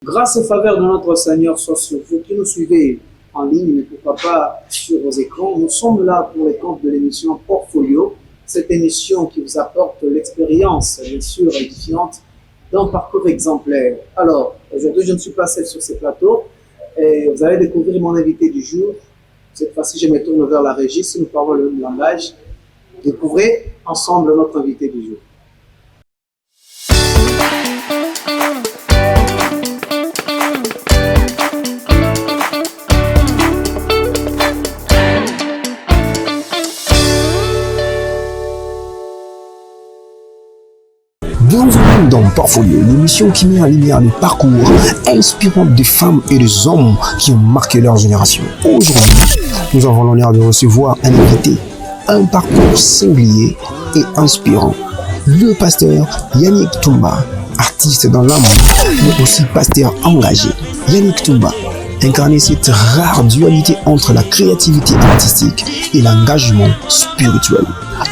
Grâce aux faveurs de notre Seigneur soit sur vous qui nous suivez en ligne, mais pourquoi pas sur vos écrans. Nous sommes là pour les comptes de l'émission Portfolio, cette émission qui vous apporte l'expérience, bien sûr, édifiante d'un parcours exemplaire. Alors, aujourd'hui, je ne suis pas seul sur ces plateaux et vous allez découvrir mon invité du jour. Cette fois-ci, je me tourne vers la régie, si nous parlons le même langage. Découvrez ensemble notre invité du jour. Bienvenue dans Portfolio, l'émission qui met en lumière les parcours inspirants des femmes et des hommes qui ont marqué leur génération. Aujourd'hui, nous avons l'honneur de recevoir un invité, un parcours singulier et inspirant. Le pasteur Yannick Toumba, artiste dans l'âme, mais aussi pasteur engagé. Yannick Toumba incarnait cette rare dualité entre la créativité artistique et l'engagement spirituel.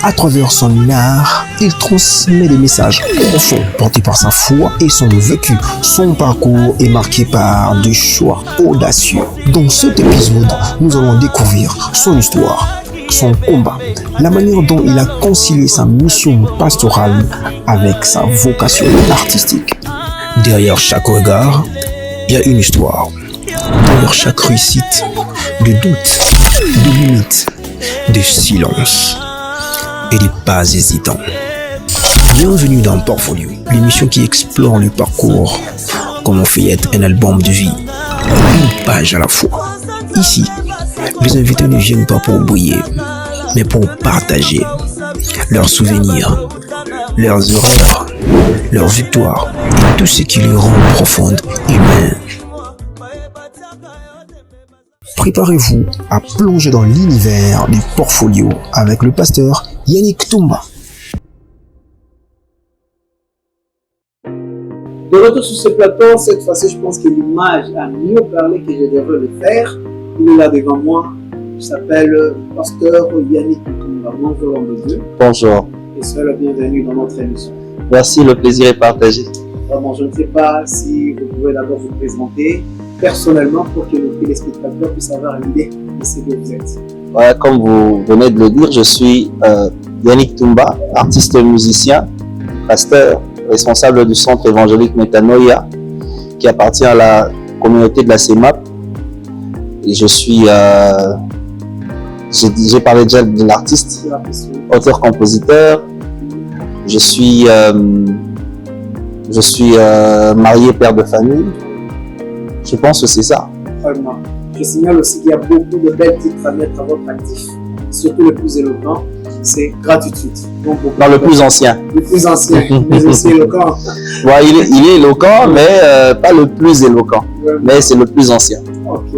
À travers son art, il transmet des messages profonds portés par sa foi et son vécu. Son parcours est marqué par des choix audacieux. Dans cet épisode, nous allons découvrir son histoire, son combat, la manière dont il a concilié sa mission pastorale avec sa vocation artistique. Derrière chaque regard, il y a une histoire. Derrière chaque réussite, des doutes, des limites, des silences et des pas hésitants. Bienvenue dans Portfolio, l'émission qui explore le parcours comme on feuillette un album de vie, une page à la fois. Ici, les invités ne viennent pas pour briller, mais pour partager leurs souvenirs, leurs erreurs, leurs victoires et tout ce qui les rend profondes et humaines. Préparez-vous à plonger dans l'univers du Portfolio avec le pasteur Yannick Toumba. De retour sur ce plateau, cette fois-ci, je pense que l'image a mieux parlé que je devrais le faire. Il est là devant moi. Il s'appelle pasteur Yannick Toumba. Bonjour, homme de Dieu. Bonjour. Et soyez le bienvenu dans notre émission. Merci, le plaisir est partagé. Vraiment, je ne sais pas si vous pouvez d'abord vous présenter personnellement pour que nos téléspectateurs puissent avoir une idée de ce que vous êtes. Ouais, comme vous venez de le dire, je suis Yannick Toumba, artiste musicien, pasteur, responsable du centre évangélique Metanoia, qui appartient à la communauté de la CEMAP. Et je suis, j'ai parlé déjà de l'artiste, auteur-compositeur. Je suis marié, père de famille. Je pense que c'est ça. Vraiment. Je signale aussi qu'il y a beaucoup de belles titres à mettre à votre actif. Surtout le plus éloquent, c'est Gratitude. Donc, non, le plus ancien. Le plus ancien, mais aussi éloquent. Ouais, il est éloquent, mais pas le plus éloquent. Ouais, mais c'est le plus ancien. Ok.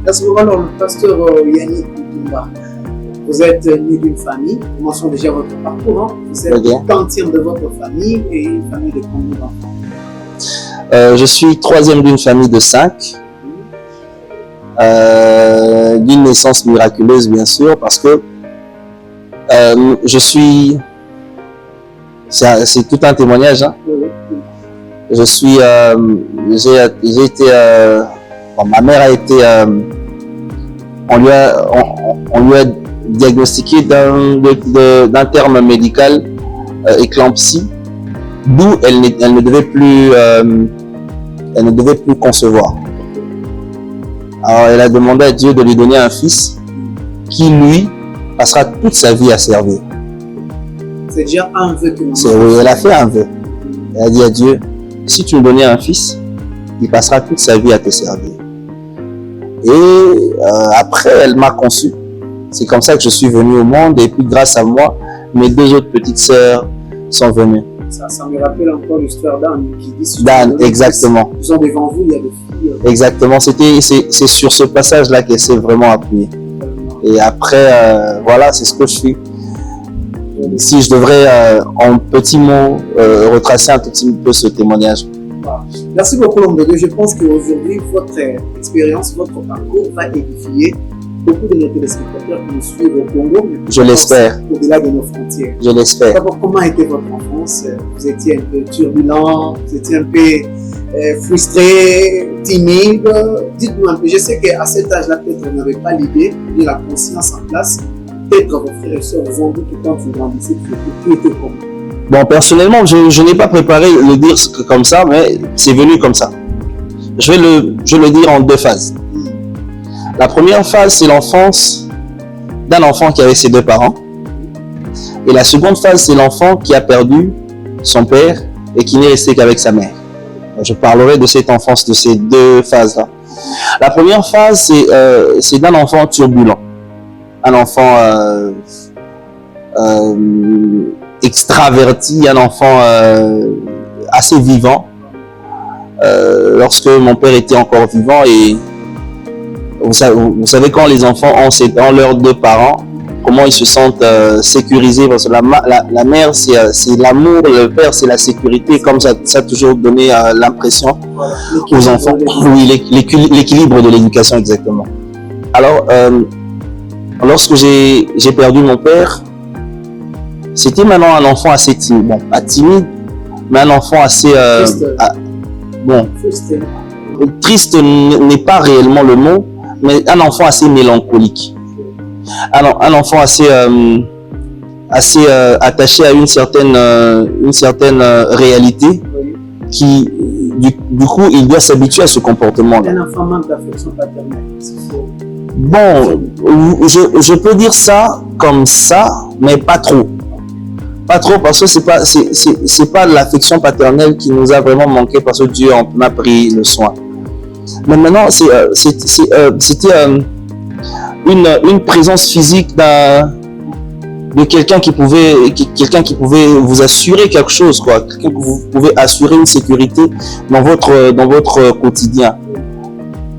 Est-ce que alors, le pasteur Yannick Toumba, vous êtes né d'une famille, commençons déjà votre parcours. Hein. Vous êtes quantième de votre famille et une famille de combien d'enfants? Je suis troisième d'une famille de 5, d'une naissance miraculeuse bien sûr, parce que je suis, c'est tout un témoignage. Hein. Je suis, j'ai été, bon, ma mère a été, on lui a diagnostiqué d'un terme médical éclampsie, d'où elle ne devait plus concevoir. Alors elle a demandé à Dieu de lui donner un fils qui lui passera toute sa vie à servir. C'est déjà un vœu que oui, elle a fait un vœu. Elle a dit à Dieu, si tu me donnais un fils, il passera toute sa vie à te servir. Et après, elle m'a conçu. C'est comme ça que je suis venu au monde et puis grâce à moi, mes 2 autres petites sœurs sont venues. Ça me rappelle encore l'histoire d'Anne qui dit... d'Anne, exactement. Ils sont devant vous, il y a des filles. Exactement, c'est sur ce passage-là qu'elle s'est vraiment appuyée. Et après, voilà, c'est ce que je suis. Si je devrais, en petits mots, retracer un tout petit peu ce témoignage. Merci beaucoup, l'homme de Dieu. Je pense qu'aujourd'hui, votre expérience, votre parcours va édifier beaucoup de nos téléspectateurs qui nous suivent au Congo, mais je l'espère. Au-delà de nos frontières. Je l'espère. D'abord, comment était votre enfance? Vous étiez un peu turbulent, vous étiez un peu frustré, timide? Dites-moi un peu. Je sais qu'à cet âge-là, peut-être vous n'avez pas l'idée, ni la conscience en place. Peut-être vos frères et sœurs vous ont dit que quand vous grandissez, tu étais comment? Bon, personnellement, je n'ai pas préparé le dire comme ça, mais c'est venu comme ça. Je vais le dire en deux phases. La première phase, c'est l'enfance d'un enfant qui avait ses deux parents. Et la seconde phase, c'est l'enfant qui a perdu son père et qui n'est resté qu'avec sa mère. Je parlerai de cette enfance, de ces deux phases-là. La première phase, c'est d'un enfant turbulent. Un enfant extraverti, un enfant assez vivant. Lorsque mon père était encore vivant, et vous savez quand les enfants ont leurs deux parents, comment ils se sentent sécurisés, parce que la mère c'est l'amour, le père c'est la sécurité, comme ça a toujours donné l'impression aux enfants. Oui, l'équilibre de l'éducation, exactement. Alors, lorsque j'ai perdu mon père, c'était maintenant un enfant assez timide, bon, pas timide, mais un enfant assez triste n'est pas réellement le mot, mais un enfant assez mélancolique. Alors, un enfant assez attaché à une certaine réalité, qui du coup il doit s'habituer à ce comportement-là. Un enfant manque d'affection paternelle. Bon, je peux dire ça comme ça, mais pas trop. Pas trop, parce que c'est pas l'affection paternelle qui nous a vraiment manqué, parce que Dieu en a pris le soin. Mais maintenant, c'était une présence physique de quelqu'un qui pouvait vous assurer quelque chose, quoi. Quelqu'un que vous pouvez assurer une sécurité dans votre quotidien.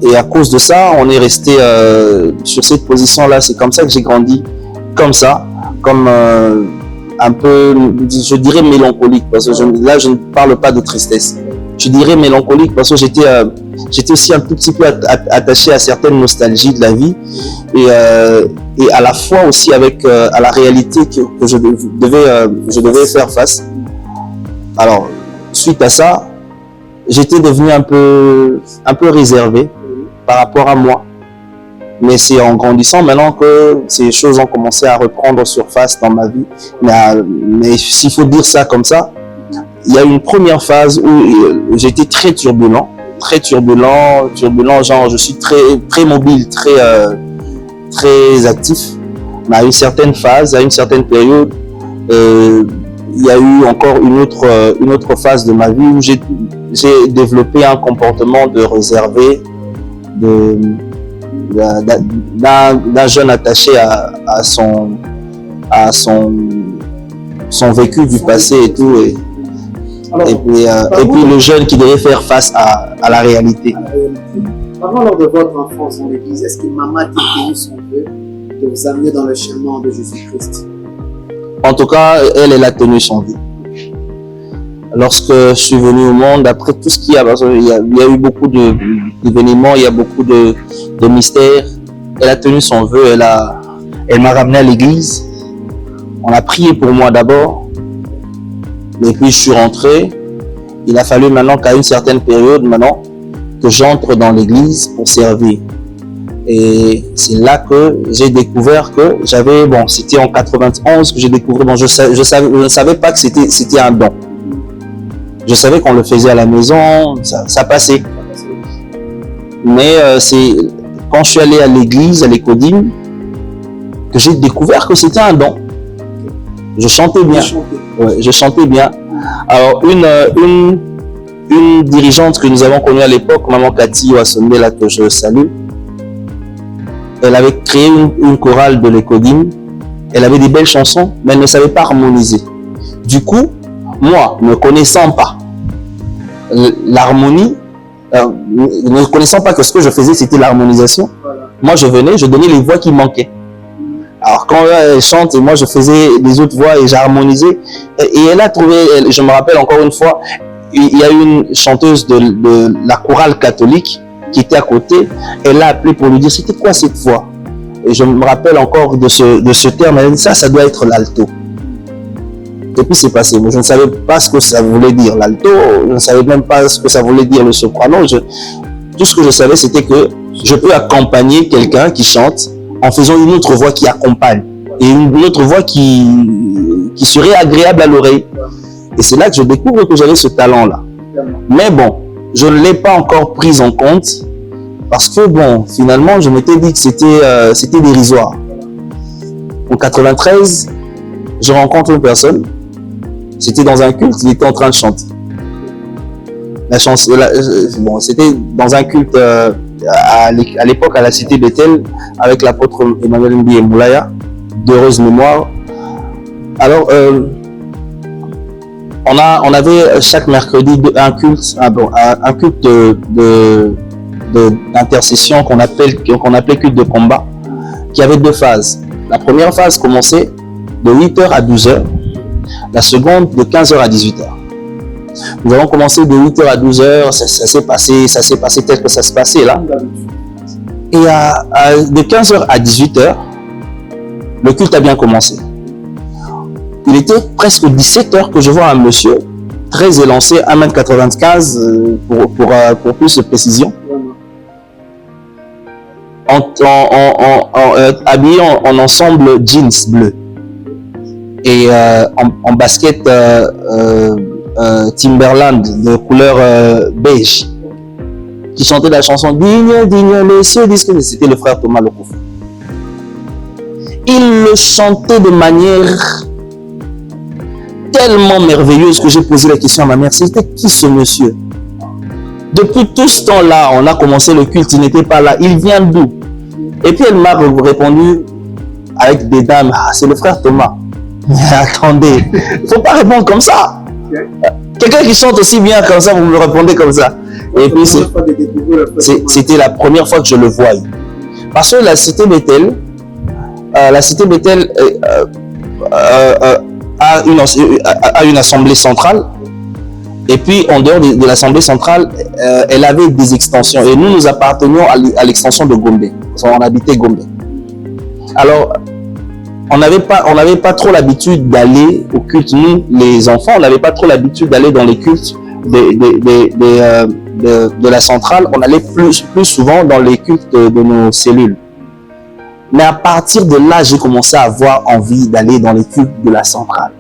Et à cause de ça, on est resté sur cette position-là. C'est comme ça que j'ai grandi, comme ça, comme un peu, je dirais mélancolique, parce que là je ne parle pas de tristesse. Je dirais mélancolique parce que j'étais aussi un tout petit peu attaché à certaines nostalgies de la vie, et à la fois aussi avec à la réalité que je devais faire face. Alors, suite à ça, j'étais devenu un peu réservé par rapport à moi. Mais c'est en grandissant maintenant que ces choses ont commencé à reprendre surface dans ma vie. Mais s'il faut dire ça comme ça, il y a une première phase où j'étais très turbulent, genre je suis très mobile, très actif. Mais à une certaine phase, à une certaine période, il y a eu encore une autre phase de ma vie où j'ai développé un comportement de réservé, d'un jeune attaché à son vécu du passé et tout, et puis le jeune qui devait faire face à la réalité. Avant, lors de votre enfance dans l'église, est-ce que maman a tenu son vœu de vous amener dans le chemin de Jésus-Christ? En tout cas, elle a tenu son vœu. Lorsque je suis venu au monde, après tout ce qu'il y a, parce qu'il y a eu beaucoup d'événements, il y a beaucoup de mystères, elle a tenu son vœu, elle m'a ramené à l'église. On a prié pour moi d'abord, et puis je suis rentré. Il a fallu maintenant qu'à une certaine période, maintenant, que j'entre dans l'église pour servir. Et c'est là que j'ai découvert que c'était en 91 que j'ai découvert, je ne savais pas que c'était un don. Je savais qu'on le faisait à la maison, ça passait. Mais c'est quand je suis allé à l'église, à l'Écodim, que j'ai découvert que c'était un don. Je chantais bien. Ouais, je chantais bien. Alors, une dirigeante que nous avons connue à l'époque, Maman Cathy Ouassonde, là que je salue, elle avait créé une chorale de l'Écodim. Elle avait des belles chansons, mais elle ne savait pas harmoniser. Du coup, moi, ne connaissant pas l'harmonie, ne connaissant pas que ce que je faisais c'était l'harmonisation, moi je venais, je donnais les voix qui manquaient. Alors quand elle chante et moi je faisais les autres voix et j'harmonisais, et elle a trouvé, je me rappelle encore une fois, il y a une chanteuse de la chorale catholique qui était à côté, elle l'a appelé pour lui dire c'était quoi cette voix, et je me rappelle encore de ce terme, elle a dit ça doit être l'alto. Et puis c'est passé. Mais je ne savais pas ce que ça voulait dire l'alto, je ne savais même pas ce que ça voulait dire le soprano. Tout ce que je savais, c'était que je peux accompagner quelqu'un qui chante en faisant une autre voix qui accompagne. Et une autre voix qui serait agréable à l'oreille. Et c'est là que je découvre que j'avais ce talent-là. Mais bon, je ne l'ai pas encore pris en compte parce que bon, finalement, je m'étais dit que c'était dérisoire. En 93, je rencontre une personne. C'était dans un culte, il était en train de chanter. Bon, c'était dans un culte à l'époque à la cité Bethel avec l'apôtre Emmanuel Mbi Moulaya, d'heureuse mémoire. Alors, on avait chaque mercredi un culte d'intercession qu'on appelait culte de combat, qui avait deux phases. La première phase commençait de 8h à 12h, la seconde de 15h à 18h. Nous avons commencé de 8h à 12h, ça s'est passé tel que ça se passait là. Et de 15h à 18h, le culte a bien commencé. Il était presque 17h que je vois un monsieur très élancé, 1m95 pour plus de précision, habillé en ensemble jeans bleu et en basket Timberland de couleur beige, qui chantait la chanson Digne, digne, messieurs, c'était le frère Thomas Lokofi. Il le chantait de manière tellement merveilleuse que j'ai posé la question à ma mère, c'était qui ce monsieur? Depuis tout ce temps-là, on a commencé le culte, il n'était pas là, il vient d'où? Et puis elle m'a répondu avec des dames, ah, c'est le frère Thomas. Mais attendez, il ne faut pas répondre comme ça. Quelqu'un qui chante aussi bien comme ça, vous me répondez comme ça. Et puis c'était la première fois que je le voyais. Parce que la cité Bethel, a une assemblée centrale. Et puis en dehors de l'assemblée centrale, elle avait des extensions. Et nous appartenions à l'extension de Gombe. On habitait Gombe. Alors, on n'avait pas trop l'habitude d'aller au culte. Nous, les enfants, on n'avait pas trop l'habitude d'aller dans les cultes de la centrale. On allait plus souvent dans les cultes de nos cellules. Mais à partir de là, j'ai commencé à avoir envie d'aller dans les cultes de la centrale.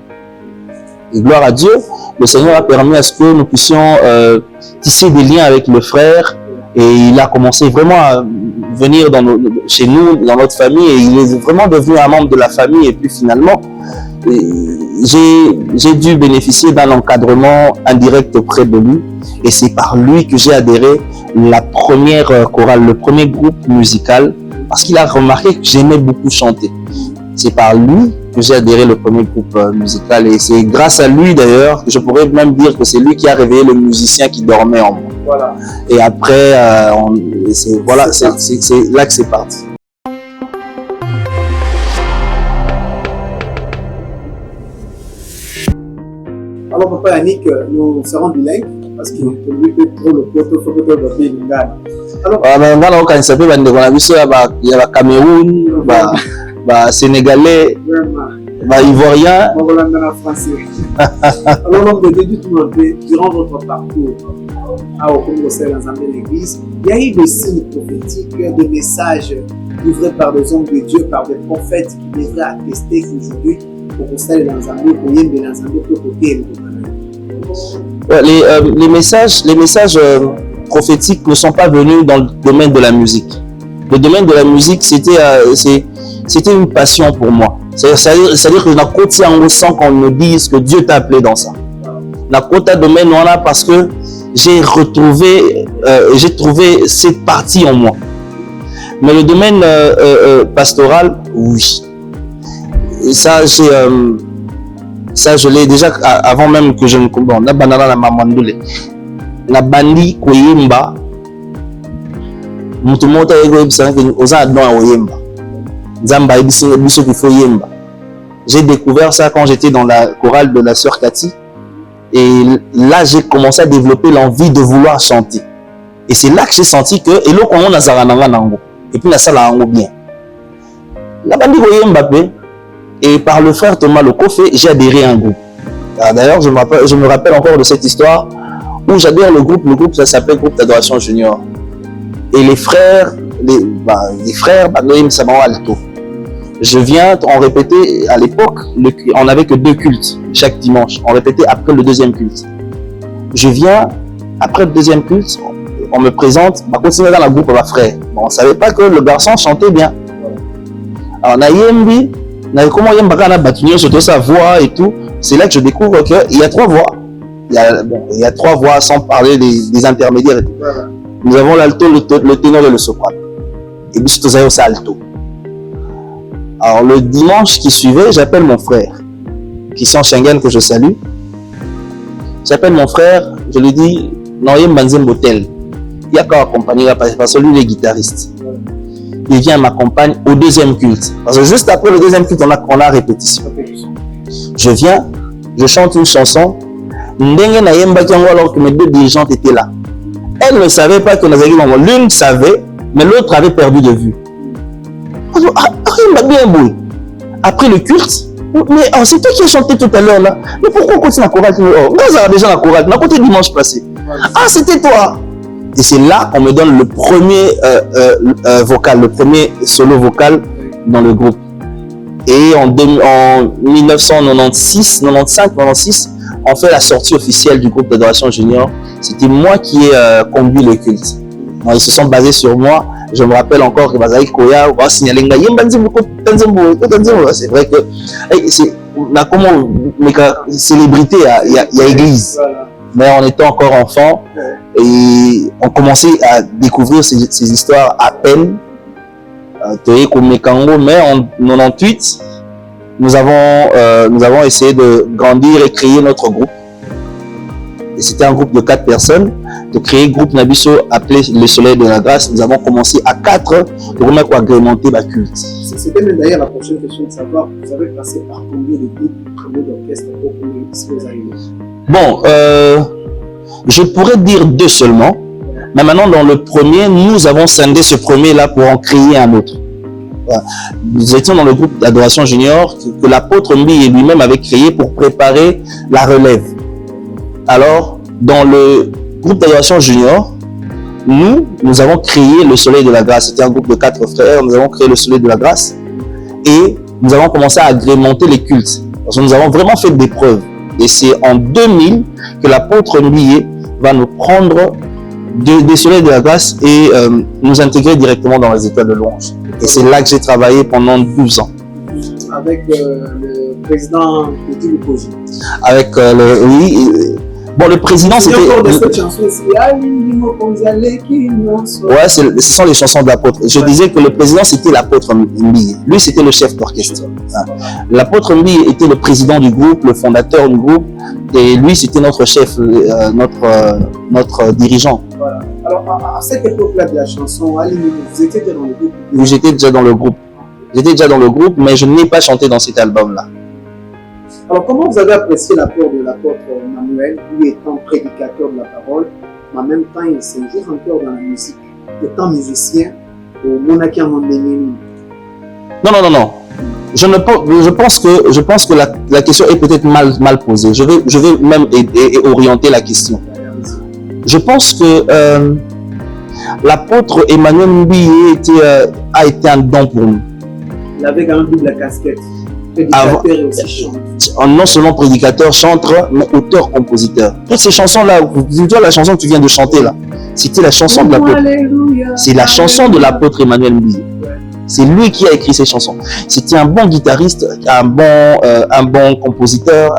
Et gloire à Dieu, le Seigneur a permis à ce que nous puissions tisser des liens avec le frère. Et il a commencé vraiment à venir chez nous, dans notre famille. Et il est vraiment devenu un membre de la famille. Et puis finalement, j'ai dû bénéficier d'un encadrement indirect auprès de lui. Et c'est par lui que j'ai adhéré la première chorale, le premier groupe musical. Parce qu'il a remarqué que j'aimais beaucoup chanter. C'est par lui que j'ai adhéré le premier groupe musical. Et c'est grâce à lui d'ailleurs que je pourrais même dire que c'est lui qui a réveillé le musicien qui dormait en moi. Voilà. Et après, c'est là que c'est parti. Alors Papa Yannick, nous serons bilingues parce que lui peut trop le poteau, faut que le pays nous gagne. Alors, il y a Cameroun, Sénégalais, Ivoirien. Alors, lors de début, durant votre parcours au Congo dans l'église, il y a eu des signes prophétiques, des messages livrés par des hommes de Dieu, par des prophètes qui devraient attester qu'aujourd'hui, pour constater dans un lieu, pour y aller dans un lieu, pour côté. Les messages prophétiques ne sont pas venus dans le domaine de la musique. Le domaine de la musique, c'était une passion pour moi. C'est-à-dire que je n'ai pas sans qu'on me dise que Dieu t'a appelé dans ça. Je n'ai pas domaine là parce que j'ai trouvé cette partie en moi. Mais le domaine pastoral, oui. Et ça, je l'ai déjà avant même que je ne comprenne. Na banana na mamandule. Na bandi koyemba. Mutu mota ego bisana ke oza don oyemba. Nzamba ibiso qu'il faut yemba. J'ai découvert ça quand j'étais dans la chorale de la sœur Cathy. Et là, j'ai commencé à développer l'envie de vouloir chanter. Et c'est là que j'ai senti que et l'autre on a zarananga nango. Et puis la salle a nango bien. La bandi koyemba pe. Et par le frère Thomas Lokofi, j'ai adhéré à un groupe. D'ailleurs, je me rappelle encore de cette histoire où j'adore le groupe ça s'appelle Groupe d'Adoration Junior. Et les frères, Noémie Saban Alto. Je viens, on répétait à l'époque, on n'avait que 2 cultes chaque dimanche. On répétait après le 2e culte. Je viens, après le 2e culte, on me présente, on va continuer dans le groupe à ma frère. Bon, on ne savait pas que le garçon chantait bien. Alors, comment il surtout sa voix et tout. C'est là que je découvre qu'il y a 3 voix. Il y a 3 voix sans parler des intermédiaires et tout. Nous avons l'alto, le ténor et le soprano. Et puis, c'est aussi alto. Alors, le dimanche qui suivait, j'appelle mon frère, Christian Schengen, que je salue. J'appelle mon frère, je lui dis, non, il y a un hôtel. Il y a qu'à accompagner, parce que lui, il est guitariste. Il vient m'accompagner au 2e culte. Parce que juste après le 2e culte, on a répétition. Je viens, je chante une chanson. Alors que mes 2 dirigeantes étaient là. Elle ne savait pas que nous avions. L'une savait, mais l'autre avait perdu de vue. Après le culte, mais c'est toi qui as chanté tout à l'heure là. Mais pourquoi on continue la chorale? Nous avons déjà la chorale, on a compté dimanche passé. Ah, c'était toi. Et c'est là qu'on me donne le premier vocal, le premier solo vocal dans le groupe. Et en 1996, 96, on fait la sortie officielle du groupe d'Adoration Junior. C'était moi qui ai conduit le culte. Ils se sont basés sur moi. Je me rappelle encore que Bazaï Koya va signaler c'est vrai que comment célébrité, il y a église. Mais on était encore enfants et on commençait à découvrir ces histoires à peine. Mais en 98, nous avons essayé de grandir et créer notre groupe. Et c'était un groupe de 4 personnes. De créer le groupe Nabiso appelé le Soleil de la Grâce. Nous avons commencé à 4 pour agrémenter la culte. C'était même d'ailleurs la prochaine question de savoir, vous avez passé par combien de groupes, combien d'orchestres pour combien vous arrivez? Bon, je pourrais dire 2 seulement. Mais maintenant, dans le premier, nous avons scindé ce premier-là pour en créer un autre. Voilà. Nous étions dans le groupe d'Adoration Junior que l'apôtre Mbi lui-même avait créé pour préparer la relève. Alors, dans le groupe d'Adoration Junior, nous avons créé le Soleil de la Grâce. C'était un groupe de 4 frères. Nous avons créé le Soleil de la Grâce et nous avons commencé à agrémenter les cultes. Parce que nous avons vraiment fait des preuves. Et c'est en 2000 que l'apôtre Mbi va nous prendre des Soleils de la Grâce et nous intégrer directement dans les étoiles de louange. Et c'est là que j'ai travaillé pendant 12 ans. Avec le président de Tilupoji. Avec bon, le président, c'était... Ouais, ce sont les chansons de l'apôtre. Je disais que le président, c'était l'apôtre Mbi. Lui, c'était le chef d'orchestre. L'apôtre Mbi était le président du groupe, le fondateur du groupe. Et lui, c'était notre chef, notre dirigeant. Voilà. Alors, à cette époque-là de la chanson, vous étiez déjà dans le groupe? Oui, j'étais déjà dans le groupe. J'étais déjà dans le groupe, mais je n'ai pas chanté dans cet album-là. Alors, comment vous avez apprécié l'apport de l'apôtre Manuel, lui étant prédicateur de la parole, mais en même temps, il s'ingère encore dans la musique, étant musicien au Monaki Amandémini? Non. Je pense que la question est peut-être mal posée. Je vais même orienter la question. Je pense que l'apôtre Emmanuel Mbi a été un don pour nous. Il avait quand même double casquette. Prédicateur et aussi chanteur. Non seulement prédicateur, chanteur, mais auteur-compositeur. Toutes ces chansons-là, tu vois la chanson que tu viens de chanter là, c'était la chanson de l'apôtre. C'est la chanson de l'apôtre Emmanuel Mbi. C'est lui qui a écrit ces chansons. C'était un bon guitariste, un bon compositeur,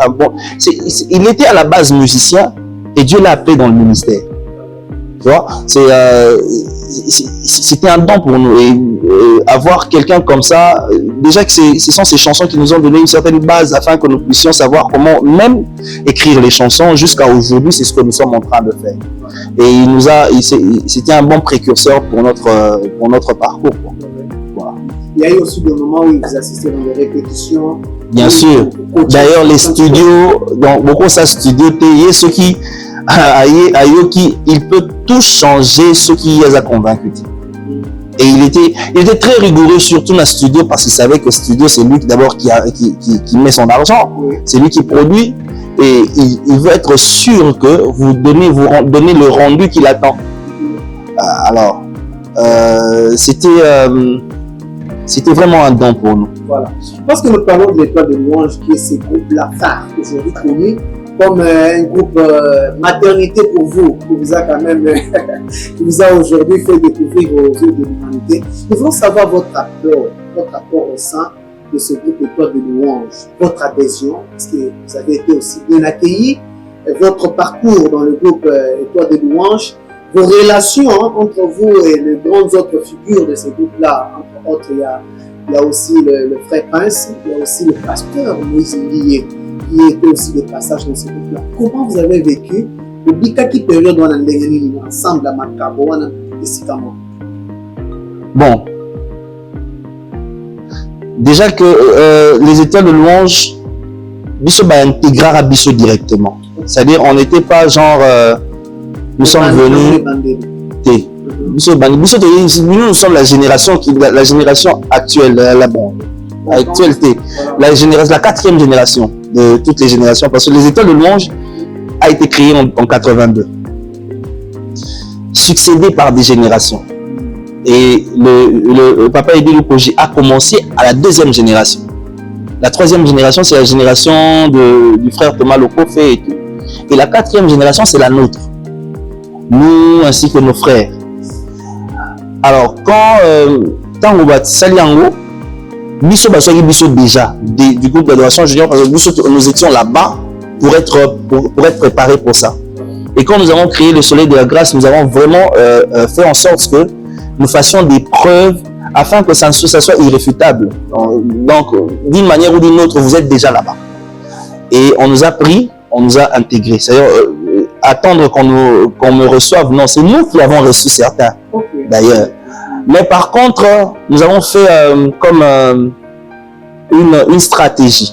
il était à la base musicien et Dieu l'a appelé dans le ministère. Tu vois, c'était un don pour nous. Et avoir quelqu'un comme ça, déjà que ce sont ces chansons qui nous ont donné une certaine base afin que nous puissions savoir comment même écrire les chansons jusqu'à aujourd'hui, c'est ce que nous sommes en train de faire. Et c'était un bon précurseur pour notre parcours. Voilà. Il y a eu aussi des moments où vous assistez dans les répétitions. Bien sûr. D'ailleurs, les studios, donc beaucoup de studios, il y a ceux qui il peut tout changer ce qui les a convaincus. Et il était très rigoureux surtout dans le studio parce qu'il savait que le studio c'est lui d'abord qui met son argent, c'est lui qui produit et il veut être sûr que vous donnez le rendu qu'il attend. Alors, c'était vraiment un don pour nous. Voilà. Parce que nous parlons de l'étoile de louange, qui est ce groupe-là phare, aujourd'hui connu comme un groupe maternité pour vous, qui vous a quand même, qui vous a aujourd'hui fait découvrir aux yeux de l'humanité. Nous voulons savoir votre rapport au sein de ce groupe étoile de louange, votre adhésion, parce que vous avez été aussi bien accueillis, votre parcours dans le groupe étoile de louange, vos relations entre vous et les grandes autres figures de ce groupe-là. Entre autres, il y a aussi le frère Prince, il y a aussi le pasteur Moïse Ndiye, qui était aussi de passage dans ce groupe-là. Comment vous avez vécu le Bikaki période où on a ensemble à Makabo, on a Bon. Déjà que les étoiles de louange, Bisso va intégrer à Bisso directement. C'est-à-dire, on n'était pas genre, nous sommes venus. Nous sommes la génération actuelle, la quatrième génération de toutes les générations, parce que les étoiles de louange a été créée en 82, succédé par des générations. Et le Papa Eddy Lukoji a commencé à la deuxième génération. La troisième génération, c'est la génération du frère Thomas Lokofe et tout. Et la quatrième génération, c'est la nôtre. Nous ainsi que nos frères. Alors, quand on va Saliango, Bisso déjà du groupe d'adoration junior, parce que nous étions là-bas pour être préparés pour ça. Et quand nous avons créé le Soleil de la Grâce, nous avons vraiment fait en sorte que nous fassions des preuves afin que ça soit irréfutable. Donc, d'une manière ou d'une autre, vous êtes déjà là-bas. Et on nous a pris, on nous a intégrés. C'est-à-dire, attendre qu'on me reçoive, non, c'est nous qui avons reçu certains, d'ailleurs. Mais par contre, nous avons fait comme une stratégie.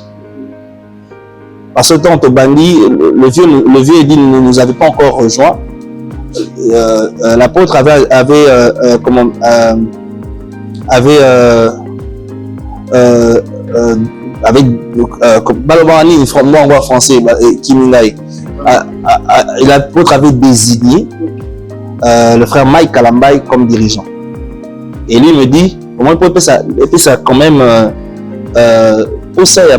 Parce que quand on bandit, le vieux Eddy ne nous avait pas encore rejoint. L'apôtre avait l'apôtre avait désigné le frère Mike Kalambay comme dirigeant. Et lui me dit, comment il peut faire ça quand même, pour ça, il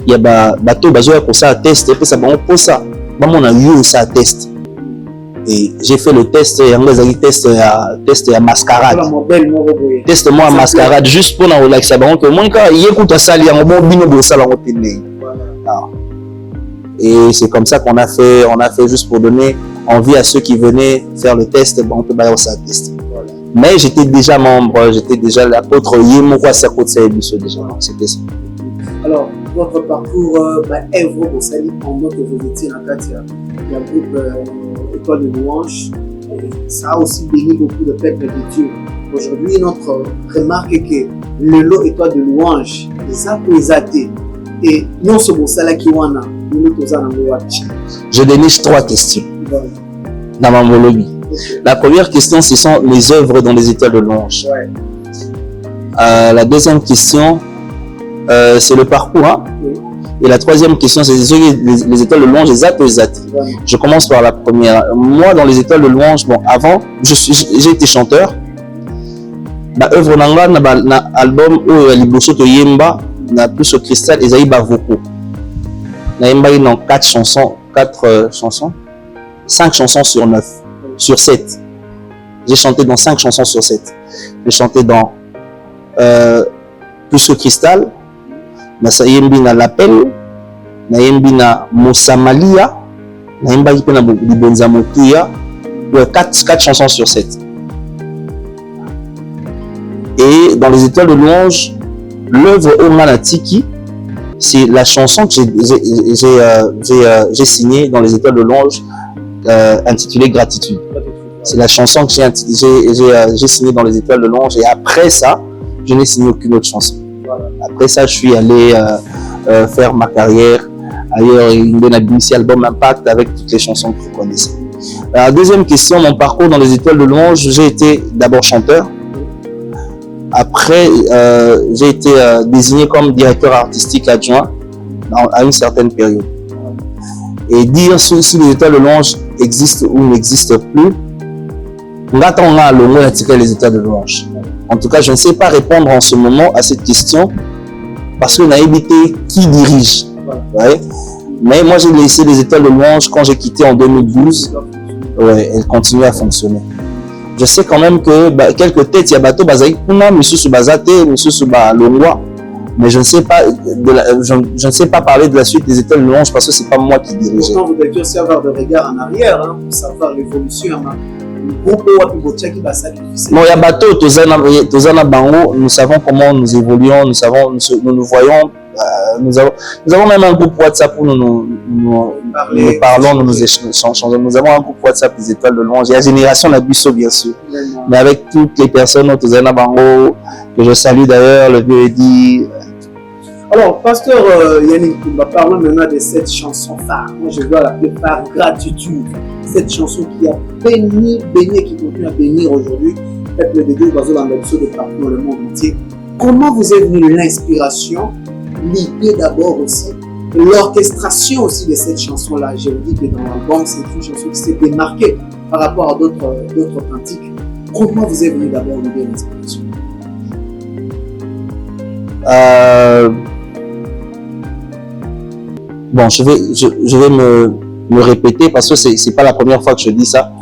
y a bateau, pour ça, test, et puis ça, bon, pour ça, on a eu ça test. Et j'ai fait le test, test à mascarade. Test moi à mascarade, juste pour la relaxer. Que moi, quand il écoute ça, il y a un bon bino de ça, et c'est comme ça qu'on a fait juste pour donner envie à ceux qui venaient faire le test, on peut bailler ça test. Mais j'étais déjà membre, j'étais déjà l'apôtre Yemokwa Sakotsa Ebiso déjà, donc c'était ça. Alors, votre parcours Evro Bossali, pendant que vous étiez dans la groupe Étoile de louange, ça a aussi béni beaucoup de peuple de Dieu. Aujourd'hui, notre remarque est que le lot Étoile de louange, les athées, et non ce Bossala qui wana, nous je déniche 3 questions dans mon lobby. La première question, ce sont les œuvres dans les étoiles de louange. Ouais. La deuxième question, c'est le parcours. Hein? Oui. Et la troisième question, c'est les étoiles de louange, les athées. Ouais. Je commence par la première. Moi, dans les étoiles de louange, bon, avant, j'ai été chanteur. Ma œuvre na album où Liboso to Yemba, na plus au cristal, et Zaïba Voko. Na Yemba dans 5 chansons sur 9. Sur 7. J'ai chanté dans 5 chansons sur 7. J'ai chanté dans Plus que Cristal, na Sayembi na l'appel, na Yembi na Mosamalia, na Yemba qui na Libonza Mokuya, 4 chansons sur 7. Et dans les étoiles de louange, l'œuvre Omana Tiki, c'est la chanson que j'ai signée dans les étoiles de louange, intitulée Gratitude. C'est la chanson que j'ai signée dans les étoiles de louange, et après ça, je n'ai signé aucune autre chanson. Après ça, je suis allé faire ma carrière ailleurs, une bonne album Impact avec toutes les chansons que vous connaissez. La deuxième question, mon parcours dans les étoiles de louange, j'ai été d'abord chanteur. Après, j'ai été désigné comme directeur artistique adjoint à une certaine période. et dire si les états de louange existent ou n'existent plus. Les états de louange. En tout cas, je ne sais pas répondre en ce moment à cette question parce qu'on a évité qui dirige. Ouais. Mais moi, j'ai laissé les états de louange quand j'ai quitté en 2012. Ouais, elles continuent à fonctionner. Je sais quand même que quelques têtes, il y a bateau bazaï, monsieur Subazate, monsieur Suba Longwa. Mais je ne sais pas, je ne sais pas parler de la suite des états de louange parce que c'est pas moi qui dirige. Pourtant, vous devez aussi avoir de regard en arrière pour savoir l'évolution. Non, il y a bateau, Tozana Bango, nous savons comment nous évoluons, nous nous voyons. Nous avons même un groupe WhatsApp où nous parlons, nous nous échangeons. Nous avons un groupe WhatsApp des étoiles de louange. Il y a Génération Nabusso, bien sûr. Mais avec toutes les personnes, Tozana Bango, que je salue d'ailleurs, le vieux Eddy. Alors, pasteur Yannick, parlons maintenant de cette chanson phare. Moi, je dois l'appeler par gratitude. Cette chanson qui a béni, qui continue à bénir aujourd'hui, peuple de Dieu, de partout dans le monde entier. Comment vous est venue l'inspiration, l'idée d'abord aussi, l'orchestration aussi de cette chanson-là? Je vous dis que dans l'album, c'est une chanson qui s'est démarquée par rapport à d'autres cantiques. Comment vous est venue d'abord l'idée l'inspiration? Bon, je vais me répéter parce que c'est pas la première fois que je dis ça.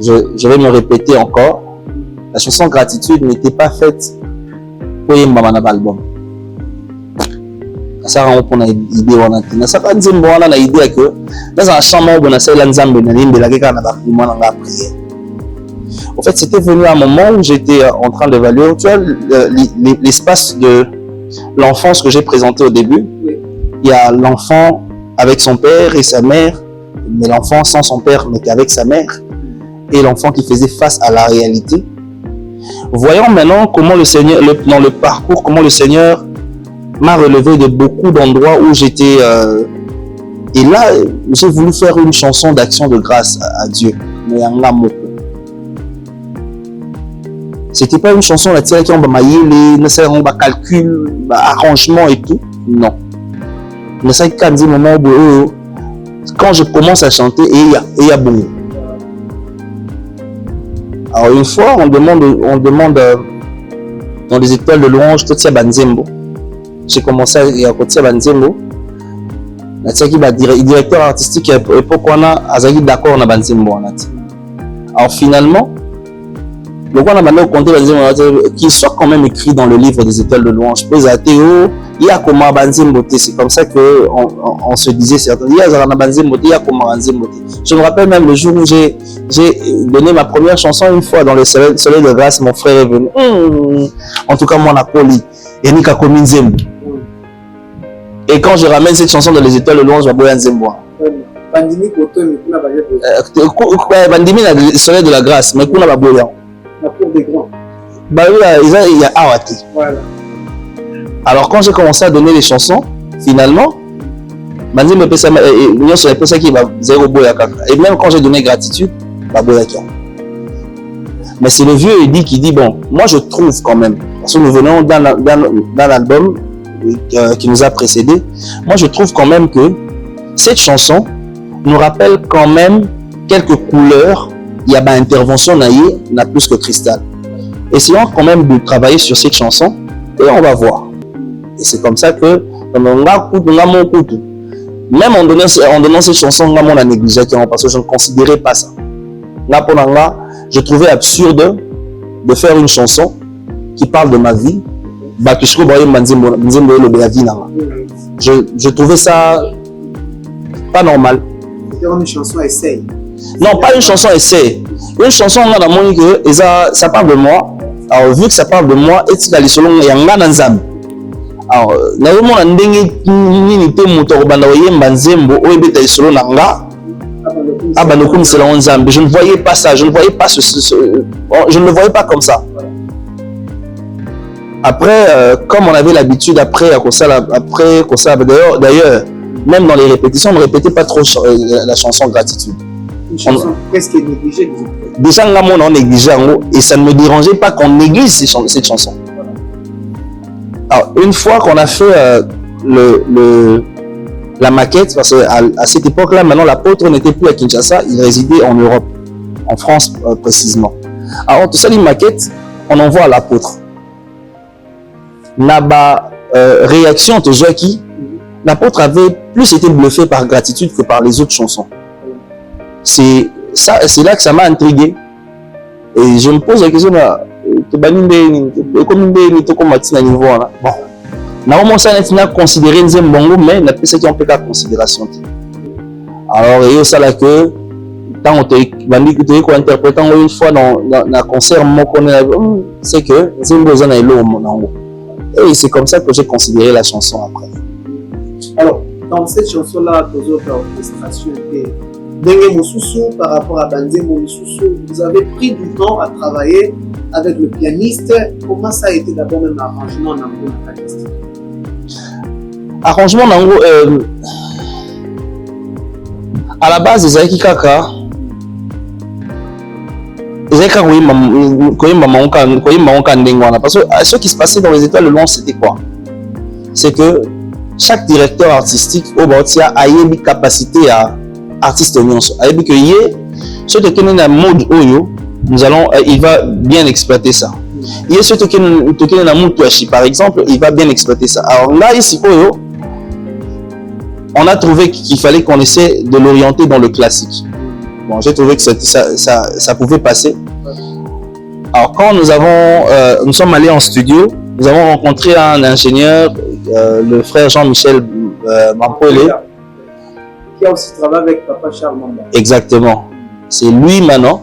Je vais me répéter encore. La chanson Gratitude n'était pas faite pour y avoir un album. Ça rend pour une idée on a dit. Ça pas dire bon on a une idée que dans un chant on a celle nzambe na limbe la keka na ba moi na prière. En fait, c'était venu à un moment où j'étais en train d'évaluer, tu vois, l'espace de l'enfance que j'ai présenté au début. Il y a l'enfant avec son père et sa mère, mais l'enfant sans son père, mais qu'avec sa mère, et l'enfant qui faisait face à la réalité. Voyons maintenant comment le Seigneur, dans le parcours, comment le Seigneur m'a relevé de beaucoup d'endroits où j'étais. Et là, j'ai voulu faire une chanson d'action de grâce à Dieu. Mais en amour. C'était pas une chanson là, qui on va mailler on va calcul, arrangement et tout. Non. Mais ça, quand je commence à chanter, et il y a bon. Alors une fois, on demande dans les étoiles de louange, tout ça Banzembo. J'ai commencé à côté Banzembo. Le directeur artistique, pourquoi on a d'accord na Banzembo. Alors finalement, le roi n'a compté qu'il soit quand même écrit dans le livre des étoiles de louange. Il y a comment Banzembo, c'est comme ça qu'on se disait certains. Il y a Banzembo, il y a comment Banzembo. Je me rappelle même le jour où j'ai donné ma première chanson une fois dans le soleil de grâce, mon frère est venu. En tout cas, moi, on a poli. Et Nika Kominzembo. Et quand je ramène cette chanson dans les étoiles de louange, je vais boire Nzembo. Bandimi Koto, Bandimi, le soleil de la grâce, mais qu'on a boire. La cour des grands. Il y a Awati. Voilà. Alors quand j'ai commencé à donner les chansons, finalement, Banzi me pesa l'union sur la personne qui va zéro boyaka. Et même quand j'ai donné gratitude, bah boyaka. Mais c'est le vieux Eddy qui dit bon, moi je trouve quand même, parce que nous venons dans l'album qui nous a précédé, moi je trouve quand même que cette chanson nous rappelle quand même quelques couleurs. Il y a une intervention n'a plus que cristal. Essayons quand même de travailler sur cette chanson et on va voir. Et c'est comme ça que même en donnant cette chanson, on a négligé parce que je ne considérais pas ça. Là, je trouvais absurde de faire une chanson qui parle de ma vie. Je trouvais ça pas normal. C'est une chanson essai. Non, pas une chanson essai. Une chanson, on a dans que ça parle de moi. Alors, vu que ça parle de moi, et tu as les solos, il y a un nzambe. Alors, na yo mona ndenge nini te moto banda oyemba nzembo oyebeta isolo na nga abanokum c'est la nzambe. Je ne voyais pas ça, je ne voyais pas je ne le voyais pas comme ça. Après, comme on avait l'habitude après d'ailleurs, même dans les répétitions, on ne répétait pas trop la chanson Gratitude. Une chanson presque négligée. Déjà, on négligeait et ça ne me dérangeait pas qu'on néglige cette chanson. Alors, une fois qu'on a fait la maquette, parce qu'à cette époque-là, maintenant, l'apôtre n'était plus à Kinshasa, il résidait en Europe, en France précisément. Alors, tout ça, les maquettes, on envoie à l'apôtre. Naba réaction de Joaki, l'apôtre avait plus été bluffé par gratitude que par les autres chansons. C'est là que ça m'a intrigué. Et je me pose la question, bon, normalement ça n'a considéré Nzembongo, mais n'a pas ce qu'on peut pas considération. Alors il y a ça là que quand on te interprétant une fois dans un concert, c'est que Nzembo zana elo monango. Et c'est comme ça que j'ai considéré la chanson après. Alors dans cette chanson là, aux autres orchestrations Dengue Moussousou par rapport à Banzembo Moussousou, vous avez pris du temps à travailler avec le pianiste. Comment ça a été d'abord même arrangement dans le pianiste? Arrangement nango à la base ezaki kaka koyemba ndenge wana parce que ce qui se passait dans les étoiles de Louange c'était quoi? C'est que chaque directeur artistique au Baotia a une capacité à artiste nyonso ayebi que yé ce qui est dans mode oyo nous allons il va bien exploiter ça. Yé ce qui est dans mode Touachi par exemple, il va bien exploiter ça. Alors là ici oyo on a trouvé qu'il fallait qu'on essaie de l'orienter dans le classique. Bon, j'ai trouvé que ça pouvait passer. Alors quand nous sommes allés en studio, nous avons rencontré un ingénieur, le frère Jean-Michel Mampolé, qui a aussi travaillé avec Papa Charles Mamba. Exactement. C'est lui maintenant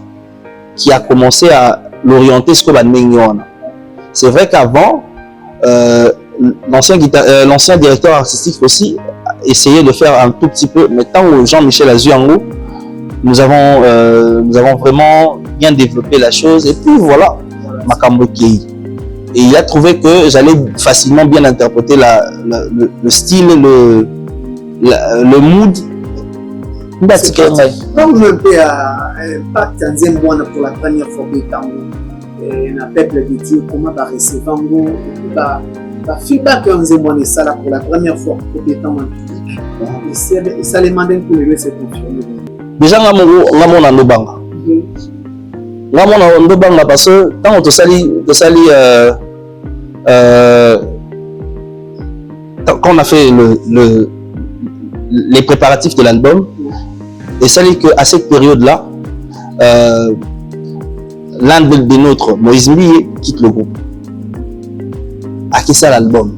qui a commencé à l'orienter ce qu'on va mener. C'est vrai qu'avant, l'ancien directeur artistique aussi essayait de faire un tout petit peu, mais tant que Jean-Michel Azuango, nous avons vraiment bien développé la chose et puis voilà, Makambo Kei. Et il a trouvé que j'allais facilement bien interpréter le style, le mood. Quand vous mettez un impact en Zembouana pour la première fois que le peuple de Dieu, comment va recevoir le feedback en Zembouana ça là pour la première fois pour le temps en public, et ça les demande pour le se confirmer. Déjà, ngamona ndobanga. Ngamona ndobanga parce que quand on te sali quand on a fait les préparatifs de l'album, et ça dit qu'à cette période-là, l'un des nôtres, Moïse Mbiye, quitte le groupe. À qui ça l'album?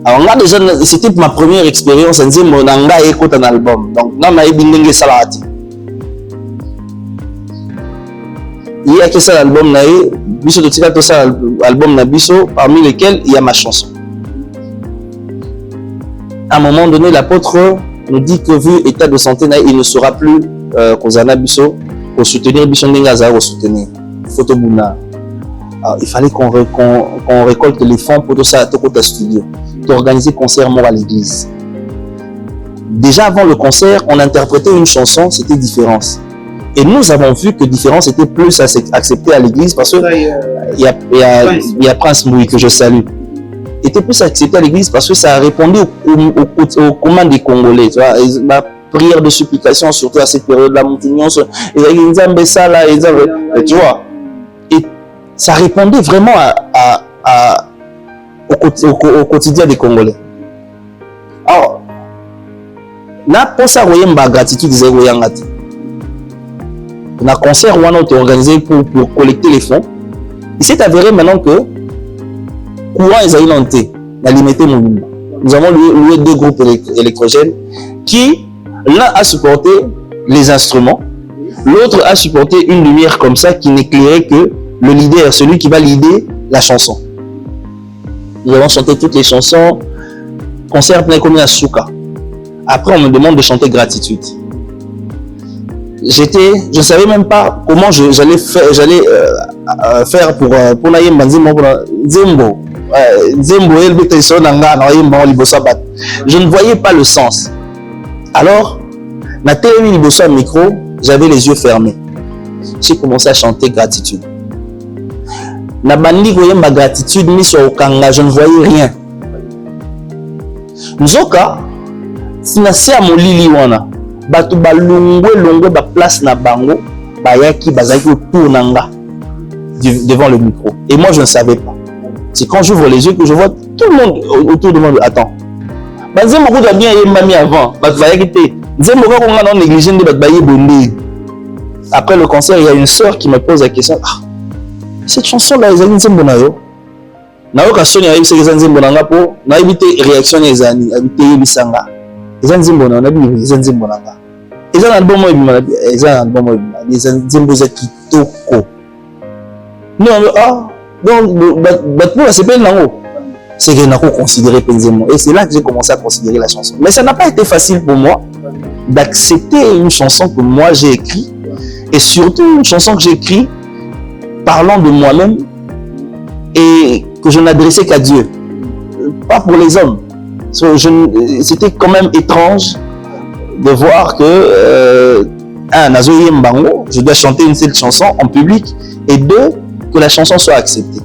Alors là déjà, c'était ma première expérience, on disait mon anga écoute un album. Donc là, on a eu salati. Il y a que ça l'album na biso de tika to ça album na biso parmi lesquels il y a ma chanson. À un moment donné, l'apôtre nous dit que vu l'état de santé, il ne sera plus Kozana Bisso pour soutenir Bisso Nengaza pour soutenir Photobuna. Il fallait qu'on récolte les fonds pour tout ça, tout le studio, d'organiser concert mort à l'église. Déjà avant le concert, on interprétait une chanson, c'était Différence. Et nous avons vu que Différence était plus acceptée à l'église parce que il y a Prince Moui que je salue. Était plus accepté à l'église parce que ça a répondu aux commandes des Congolais. Tu vois, la prière de supplication, surtout à cette période-là, tu vois. Et ça répondait vraiment au quotidien des Congolais. Alors, là, pour ça, vous voyez ma gratitude, on a un concert où on a organisé pour collecter les fonds. Il s'est avéré maintenant que courant est alimenté, nous avons loué 2 groupes électrogènes qui, l'un a supporté les instruments, l'autre a supporté une lumière comme ça qui n'éclairait que le leader, celui qui va leader la chanson. Nous avons chanté toutes les chansons, concert plein comme un souka. Après, on me demande de chanter Gratitude. Je ne savais même pas comment j'allais faire pour Nayemba Nzembo. Je ne voyais pas le sens. Alors, ma télé micro, j'avais les yeux fermés. J'ai commencé à chanter Gratitude. Na bandi ma gratitude mis sur Okanga, je ne voyais rien. Nzoka, si na se molili wana, batu balongwe ba place na bango, bayaki bazaki autour nanga devant le micro. Et moi je ne savais pas. C'est quand j'ouvre les yeux que je vois tout le monde autour de moi. Attends. Banzembo ko bien yemami avant, batu bayaki te. Nzembo ko nga na négliger de batu baye bondé. Après le concert, il y a une sœur qui me pose la question. Ah, cette chanson là, ezali nzembo na yo. Na yo ka soni ayi se nzembo na nga po, na ibite réaction ezani, abite yebisanga. Ezali nzembo na bi, ezali nzembo na nga. Ezali album mo ebima, ezali album mo ebima, ezali nzembo za kitoko. Non, ah, donc battement c'est pas nango. C'est que nako considérer Penzemo et c'est là que j'ai commencé à considérer la chanson. Mais ça n'a pas été facile pour moi d'accepter une chanson que moi j'ai écrite et surtout une chanson que j'ai écrite parlant de moi-même et que je n'adressais qu'à Dieu, pas pour les hommes. C'était quand même étrange de voir que Nazoye Mbango, je dois chanter une seule chanson en public et deux, que la chanson soit acceptée.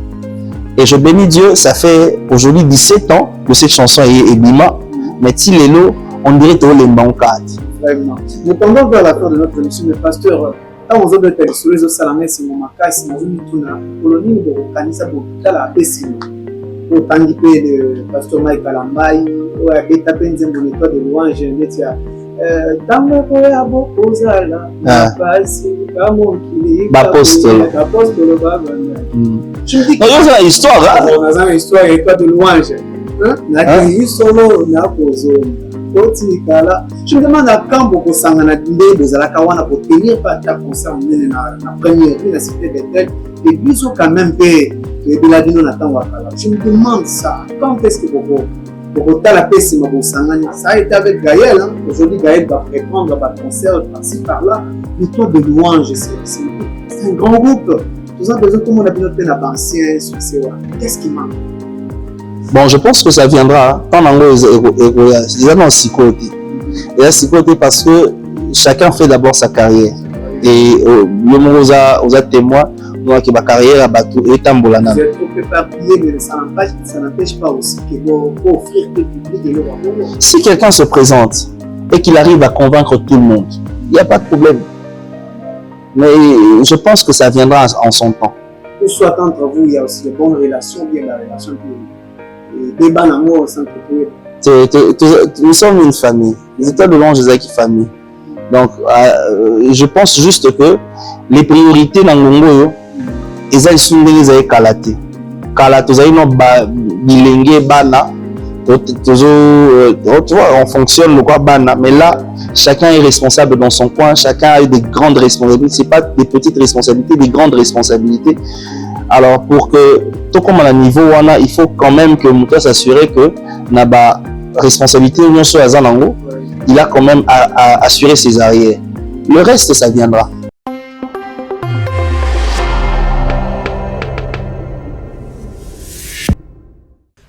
Et je bénis Dieu, ça fait aujourd'hui 17 ans que cette chanson est Bima, mais Tilelo, on dirait que les Mbankades. Vraiment. Nous tombons vers la fin de notre émission, le pasteur. Quand on a des sur les salamés, c'est mon macasse, c'est mon touna. Colonie de Rokanisa pour la Bessine. Au Tangipe de pasteur Mike Alambaï, ou à Betapenzen de l'étoile de louange, Netia. Tango Koya Bokozala, Apostole. Apostole, je me dis que c'est une histoire. On a une histoire et pas de louange. Je me demande à quand beaucoup s'en a dit de la Kawana pour tenir pas ta concert na première vie, la cité des têtes, et puis ils ont quand même payé de la vie non attend Wakala. Je me demande ça, quand est-ce que pour la paix, c'est ma bossangani. Ça a été avec Gaël. Aujourd'hui, Gaël va prendre un concert par-ci par-là. Le tour de louange, c'est un grand groupe. Tout ça, comment on a pu noter la ancien succès. Qu'est-ce qui manque? Bon, je pense que ça viendra. Tant il y a aussi côté. Il y a aussi côté parce que chacun fait d'abord sa carrière. Et le monde aux témoins, moi qui ma carrière à Batou et Tambolana. Vous êtes trop éparpillé, mais ça n'empêche pas aussi que vous offrir le public et le rapport. Si quelqu'un se présente et qu'il arrive à convaincre tout le monde, il n'y a pas de problème. Mais je pense que ça viendra en son temps. Pour soit entre vous, il y a aussi de bonnes relations, bien la relation que débat d'amour au centre de nous sommes une famille. Les états de l'ange, c'est une famille. Donc, je pense juste que les priorités dans le monde, ils sont des kalaté. Kalaté, ils ont bilingue bana. On fonctionne le quoi bana, mais là, chacun est responsable dans son coin. Chacun a des grandes responsabilités. C'est pas des petites responsabilités, des grandes responsabilités. Alors, pour que tout comme à niveau wana, il faut quand même que Mouta s'assurer que naba responsabilité union sur Azanango, il a quand même à assurer ses arrières. Le reste, ça viendra.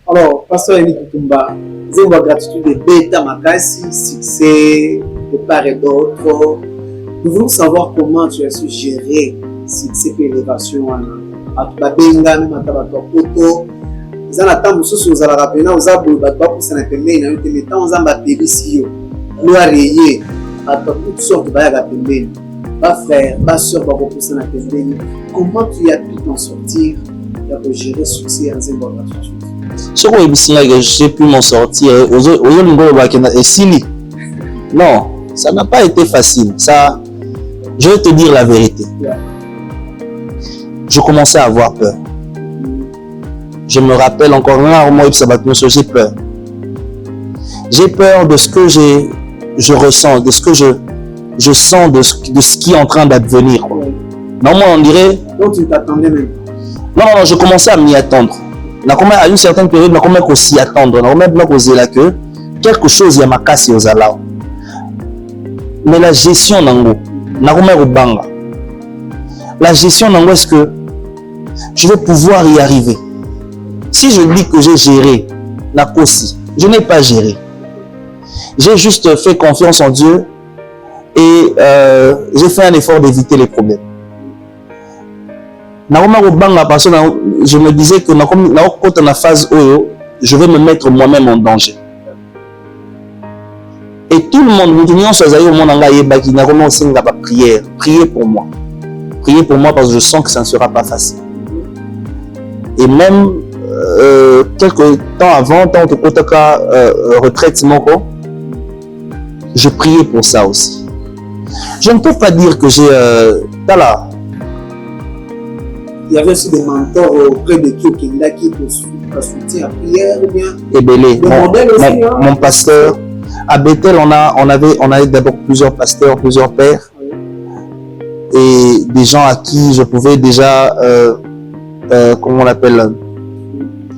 Alors, pasteur Élie Kutumba, vous avez gratitude de Beta Makasi, succès de part et d'autre. Nous voulons savoir comment tu as su gérer succès et élévation. Babenga même à Tabato. Vous avez attendu sur vous allez rappeler, vous avez pour s'en attendre, vous avez appelé ici, vous avez à toutes sortes de bagages appelés. Bas frère, bas soeur, pour s'en attendre. Comment tu as pu t'en sortir pour gérer succès en Zébo? J'ai pu m'en sortir. Non, ça n'a pas été facile. Ça, je vais te dire la vérité. Je commençais à avoir peur. Je me rappelle encore rarement, j'ai peur. J'ai peur de ce que je ressens, de ce que je sens, de ce qui est en train d'advenir. Normalement, on dirait... Donc tu t'attendais même? Non, je commençais à m'y attendre. À une certaine période, je commençais à s'y attendre. Que quelque chose y a ma casse aux alao. Mais la gestion nango, la gestion nango, est-ce que je vais pouvoir y arriver? Si je dis que j'ai géré, je n'ai pas géré. J'ai juste fait confiance en Dieu et j'ai fait un effort d'éviter les problèmes. Je me disais que dans la phase où je vais me mettre moi-même en danger. Et tout le monde, priez pour moi. Priez pour moi parce que je sens que ça ne sera pas facile. Et même quelques temps avant, tant que Kotaka retraite Moko, je priais pour ça aussi. Je ne peux pas dire que j'ai... Il y avait aussi des mentors auprès de Dieu qui te soutient à prière ou bien... Ebélé, mon pasteur. À Bethel, on avait d'abord plusieurs pasteurs, plusieurs pères. Et des gens à qui je pouvais déjà, comment on l'appelle,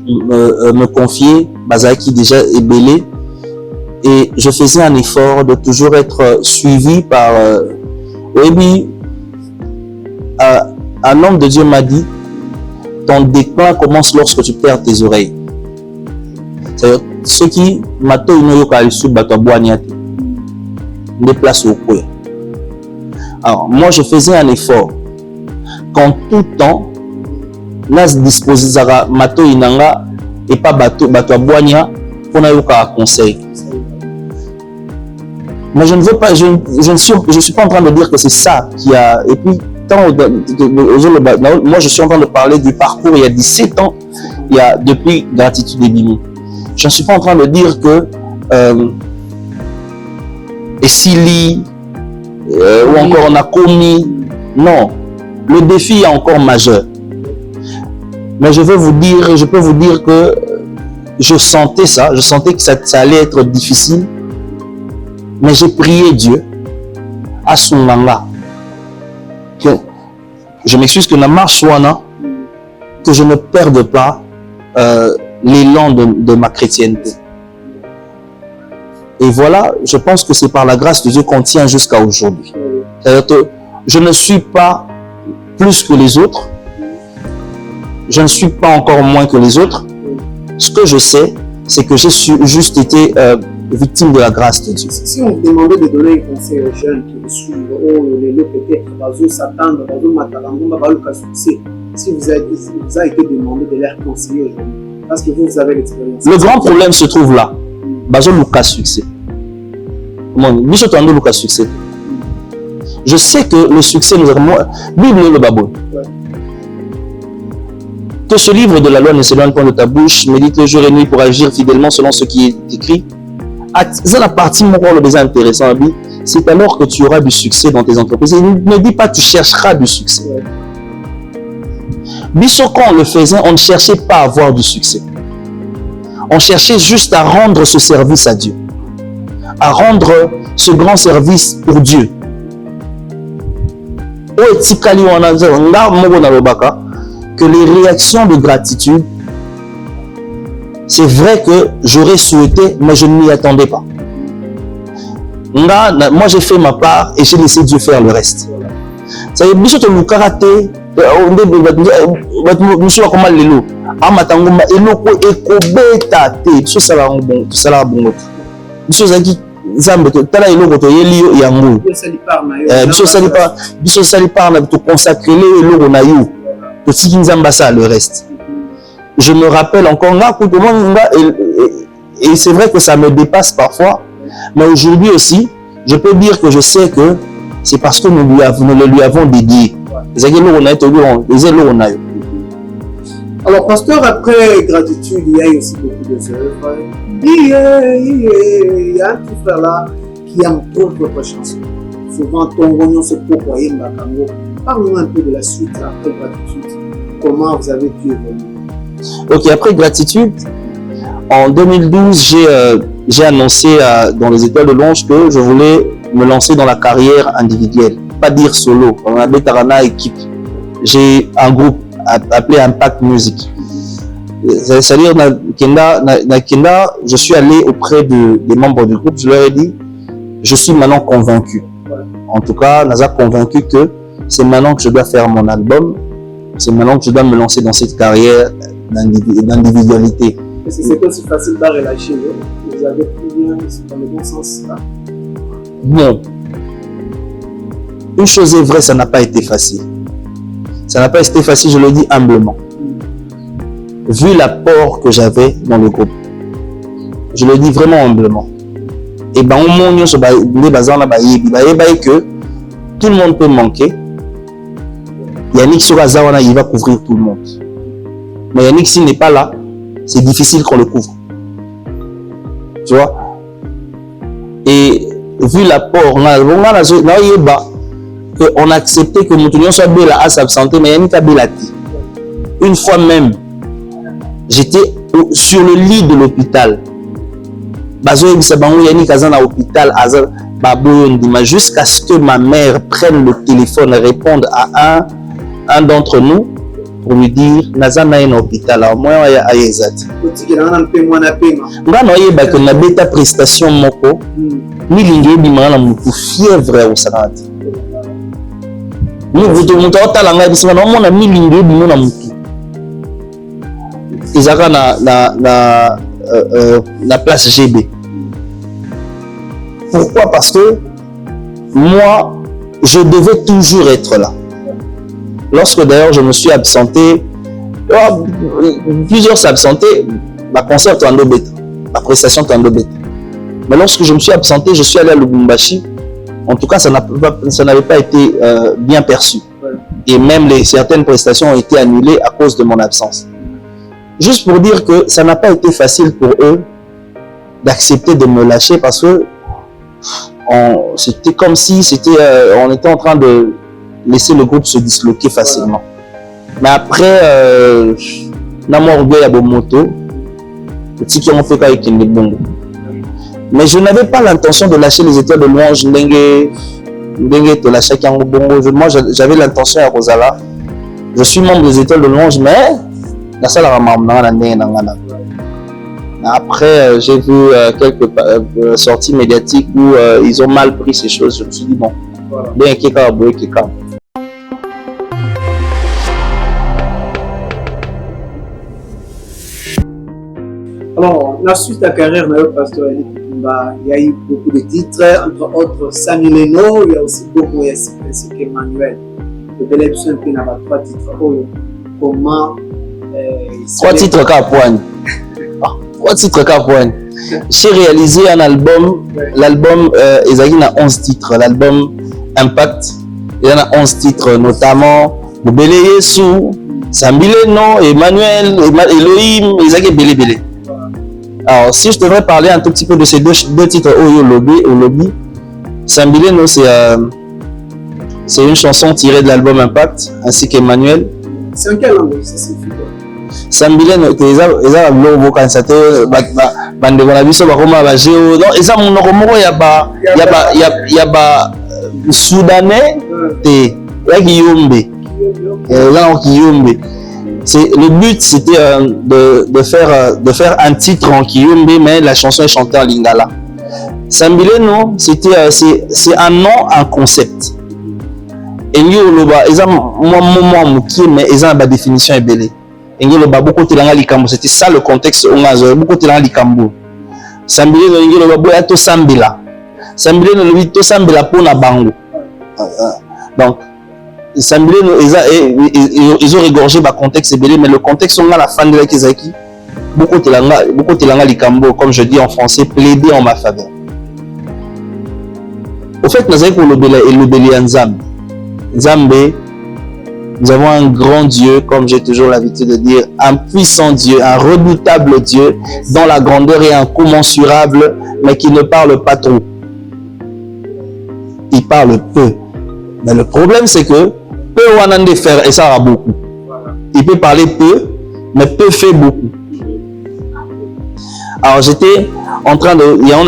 me confier. Bazaki déjà Ebélé. Et je faisais un effort de toujours être suivi par... oui, un homme de Dieu m'a dit, ton déclin commence lorsque tu perds tes oreilles. C'est-à-dire, ceux qui m'attendent des places au coin. Alors, moi, je faisais un effort. Quand tout temps, là, je disposais à mato inanga et pas bato boigna pour n'avoir qu'un conseil. Mais je ne veux pas, je suis pas en train de dire que c'est ça qui a. Et puis, moi, je suis en train de parler du parcours il y a 17 ans, depuis Gratitude et Bimi. Je ne suis pas en train de dire que Essili ou encore on a commis. Non, le défi est encore majeur. Mais je peux vous dire que je sentais ça, je sentais que ça allait être difficile. Mais j'ai prié Dieu à son moment. Je m'excuse que la marche que je ne perde pas l'élan de ma chrétienté. Et voilà, je pense que c'est par la grâce de Dieu qu'on tient jusqu'à aujourd'hui. C'est-à-dire que je ne suis pas plus que les autres. Je ne suis pas encore moins que les autres. Ce que je sais, c'est que j'ai juste été victime de la grâce de Dieu. Si on vous demandait de donner un conseil aux jeunes qui vous suivent, peut-être s'attendre, si vous avez été demandé de leur conseiller aujourd'hui, parce que vous avez l'expérience. Le grand problème se trouve là. Succès. Succès. Je sais que le succès nous a... Bible le babou. Que ce livre de la loi ne s'éloigne pas de ta bouche, médite le jour et nuit pour agir fidèlement selon ce qui est écrit. C'est la partie le plus intéressant. C'est alors que tu auras du succès dans tes entreprises. Et ne dis pas que tu chercheras du succès. Quand on le faisait, on ne cherchait pas à avoir du succès. On cherchait juste à rendre ce service à Dieu. À rendre ce grand service pour Dieu. Que les réactions de gratitude, c'est vrai que j'aurais souhaité, mais je ne m'y attendais pas. Moi, j'ai fait ma part et j'ai laissé Dieu faire le reste. Ça y est, bisous le karaté, monsieur comment l'élo, amatanguma eloko ekobeta te, tout ça là bon, monsieur zaki zambe tala eloko to yeli yango, bisous sali par na to consacrer les eloko na yo. Le reste. Je me rappelle encore et c'est vrai que ça me dépasse parfois, mais aujourd'hui aussi, je peux dire que je sais que c'est parce que nous le lui avons dédié. Alors, pasteur, après gratitude, il y a aussi beaucoup d'œuvres. Il y a un petit frère là qui aime trop votre chanson. Souvent, Tongonyo se pourquoi Mbakango. Parlons un peu de la suite après gratitude. Comment vous avez pu évoluer? Ok, après gratitude, en 2012, j'ai annoncé dans les étoiles de Longe que je voulais me lancer dans la carrière individuelle. Pas dire solo. On a Betarana équipe. J'ai un groupe appelé Impact Music. C'est-à-dire, Kenda, je suis allé auprès des membres du groupe. Je leur ai dit, je suis maintenant convaincu. En tout cas, Naza convaincu que c'est maintenant que je dois faire mon album. C'est maintenant que je dois me lancer dans cette carrière d'individualité. C'est aussi facile de relâcher. Vous avez pris bien dans le bon sens là. Non. Une chose est vraie, ça n'a pas été facile. Ça n'a pas été facile, je le dis humblement. Vu l'apport que j'avais dans le groupe. Je le dis vraiment humblement. et ben au monde nyonso ba ne bazana ba yebi que tout le monde peut manquer. Yannick Sorazawana, il va couvrir tout le monde. Mais Yannick, s'il n'est pas là, c'est difficile qu'on le couvre. Tu vois? Et vu l'apport, on a accepté que Moutounion soit belle à s'absenter, mais Yannick a belati. Une fois même, j'étais sur le lit de l'hôpital. Jusqu'à ce que ma mère prenne le téléphone et réponde à un d'entre nous pour lui dire Nazana est en hôpital. Moi, il y a Ayezati. Je na bêta prestation moko. Ni lingue bimana mutu fièvre au sanati. Ni vuto mutu otalanga bisima na mona ni lingue bimana mutu. Izaka na place GB. Pourquoi? Parce que moi, je devais toujours être là. Lorsque d'ailleurs je me suis absenté, plusieurs s'absentaient, ma concert en Ndobeta, ma prestation en Ndobeta. Mais lorsque je me suis absenté, je suis allé à Lubumbashi. En tout cas, ça n'avait pas été bien perçu. Et même certaines prestations ont été annulées à cause de mon absence. Juste pour dire que ça n'a pas été facile pour eux d'accepter de me lâcher parce que c'était comme si on était en train de laisser le groupe se disloquer facilement. Mais après, mais je n'avais pas l'intention de lâcher les étoiles de louange. Moi, j'avais l'intention à Rosala. Je suis membre des étoiles de louange, mais après, j'ai vu quelques sorties médiatiques où ils ont mal pris ces choses. Je me suis dit, bon, bien Keka. Alors, la suite de la carrière de Pasteur Yannick Kitumba, il y a eu beaucoup de titres, entre autres Samileno, il y a aussi beaucoup de Emmanuel. Le Bel Epson qui n'a pas 3 titres. Comment 3 titres qu'à point. 3 titres qu'à point. J'ai réalisé un album, l'album Ezagi a 11 titres, l'album Impact, il y en a 11 titres, notamment Bobele Yesu, Sambileno, Emmanuel, Elohim, Ezagi Bele. Alors, si je devrais parler un tout petit peu de ces deux titres, Oyo Lobby, Sambileno, c'est une chanson tirée de l'album Impact, ainsi qu'Emmanuel. C'est en quelle langue ça signifie quoi? Sambileno, eza lobo kansato bande bona biso ba koma ba géo. Non, eza monoko moko ya ba soudanais te ya Kiyombe. Le but c'était de faire un titre en Kiyombe, mais la chanson est chantée en Lingala. Sambileno, c'est un nom, un concept. Et nous mais ils ont une définition ébélée. Et nous beaucoup de c'était ça le contexte. Beaucoup de likambo. Sambileno, nous boya to sambila. Sambileno, nous to sambila pour na bango. Donc Sambileno, ils ont régorgé le contexte ébélé, mais le contexte on a la fin de la Kizaki. Beaucoup de likambo, comme je dis en français, plaider en ma faveur. Au fait, nous avons le Bélé Nzambe. Nzambe, nous avons un grand Dieu, comme j'ai toujours l'habitude de dire, un puissant Dieu, un redoutable Dieu, dont la grandeur est incommensurable, mais qui ne parle pas trop. Il parle peu. Mais le problème, c'est que peu on en a faire et ça va beaucoup. Il peut parler peu, mais peu fait beaucoup. Alors j'étais en train de, il y a un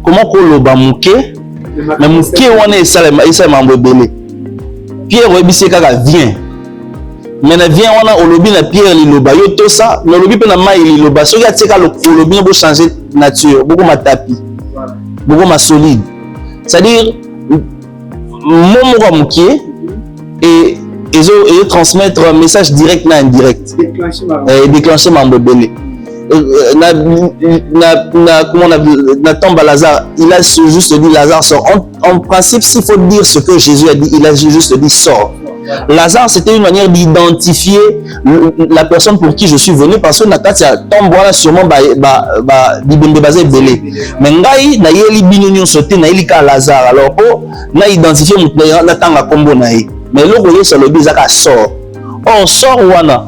comment qu'on le mouké, mais mouké on est ça membre belé. Pierre Webissé kaka vient. Mais vient on a au lobby na Pierre liloba yo tout ça, le lobby pe na mai liloba. So ya tseka le lobby pour changer nature, beaucoup ma tapis, beaucoup ma solide. C'est-à-dire mon mouké et ils transmettre un message direct na indirect. Déclencher membre belé. Na tombe Lazare, il a juste dit Lazare sort. En principe, s'il faut dire ce que Jésus a dit, il a juste dit sort. Lazare, c'était une manière d'identifier la personne pour qui je suis venu, parce que Nakati a tombe voilà sûrement bibende basé belé. Mais ngai na yeli binonyo sauté na yeli ka Lazare. Alors pour na identifier na tanga kombo na ye. Mais le goye sur le bizaka sort. On sort wana.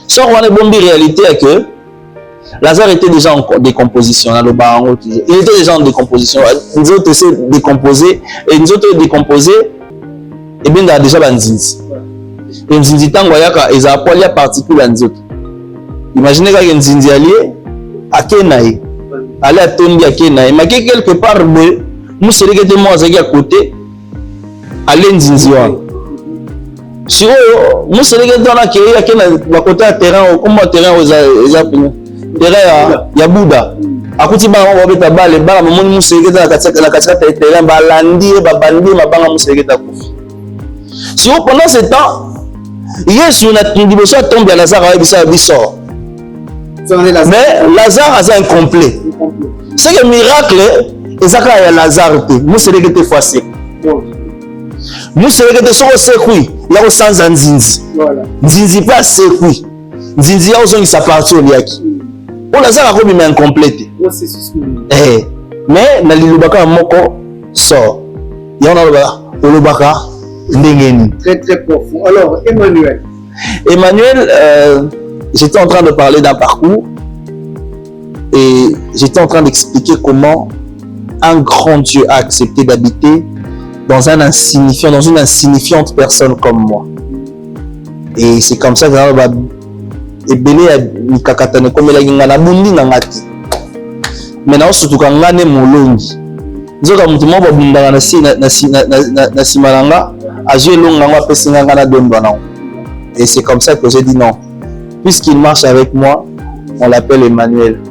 Sort wana bombi réalité est que Lazare était déjà en décomposition. Il était déjà en décomposition. Nous autres essaient de décomposer. Et nous autres décomposer, et bien, il y a déjà des nzinzi. Et nzinzi, tant qu'il y a des particules à nous autres. Imaginez qu'il y a un nzinzi allié à Kenaï. Allez à Tondi à Kenaï. Mais quelque part, nous sommes à côté. Allez nzinzi. Si nous sommes à côté du terrain, comment le terrain est terrain ya Bouddha akuti ba on beta bale bala momoni museketa na katika terrain balandi babandi mabanga museketa kufi si pendant ce temps Yesu na liboso tombe ya Lazare avec ça bisort mais Lazare a incomplet c'est que miracle ezaka ya Lazare te museketa foisé museketa soko sekui ya osanza nzinzi nzinzi pas sekui nzinzi ya ozongisa parti oliaki on a ça comme incomplète. Mais na lilubaka moko sort. Il y en a le lubaka ndengeni. Très très profond. Alors Emmanuel. J'étais en train de parler d'un parcours et j'étais en train d'expliquer comment un grand Dieu a accepté d'habiter dans une insignifiante personne comme moi. Et c'est comme ça que et belé ya mikakatane komela kinga na bundi na ngati maintenant surtout quand ngane molongi nzoka mutu mo babunda na simalanga azue longa ngwa pesinga ngana dondo na. Et c'est comme ça que j'ai dit non, puisqu'il marche avec moi, on l'appelle Emmanuel.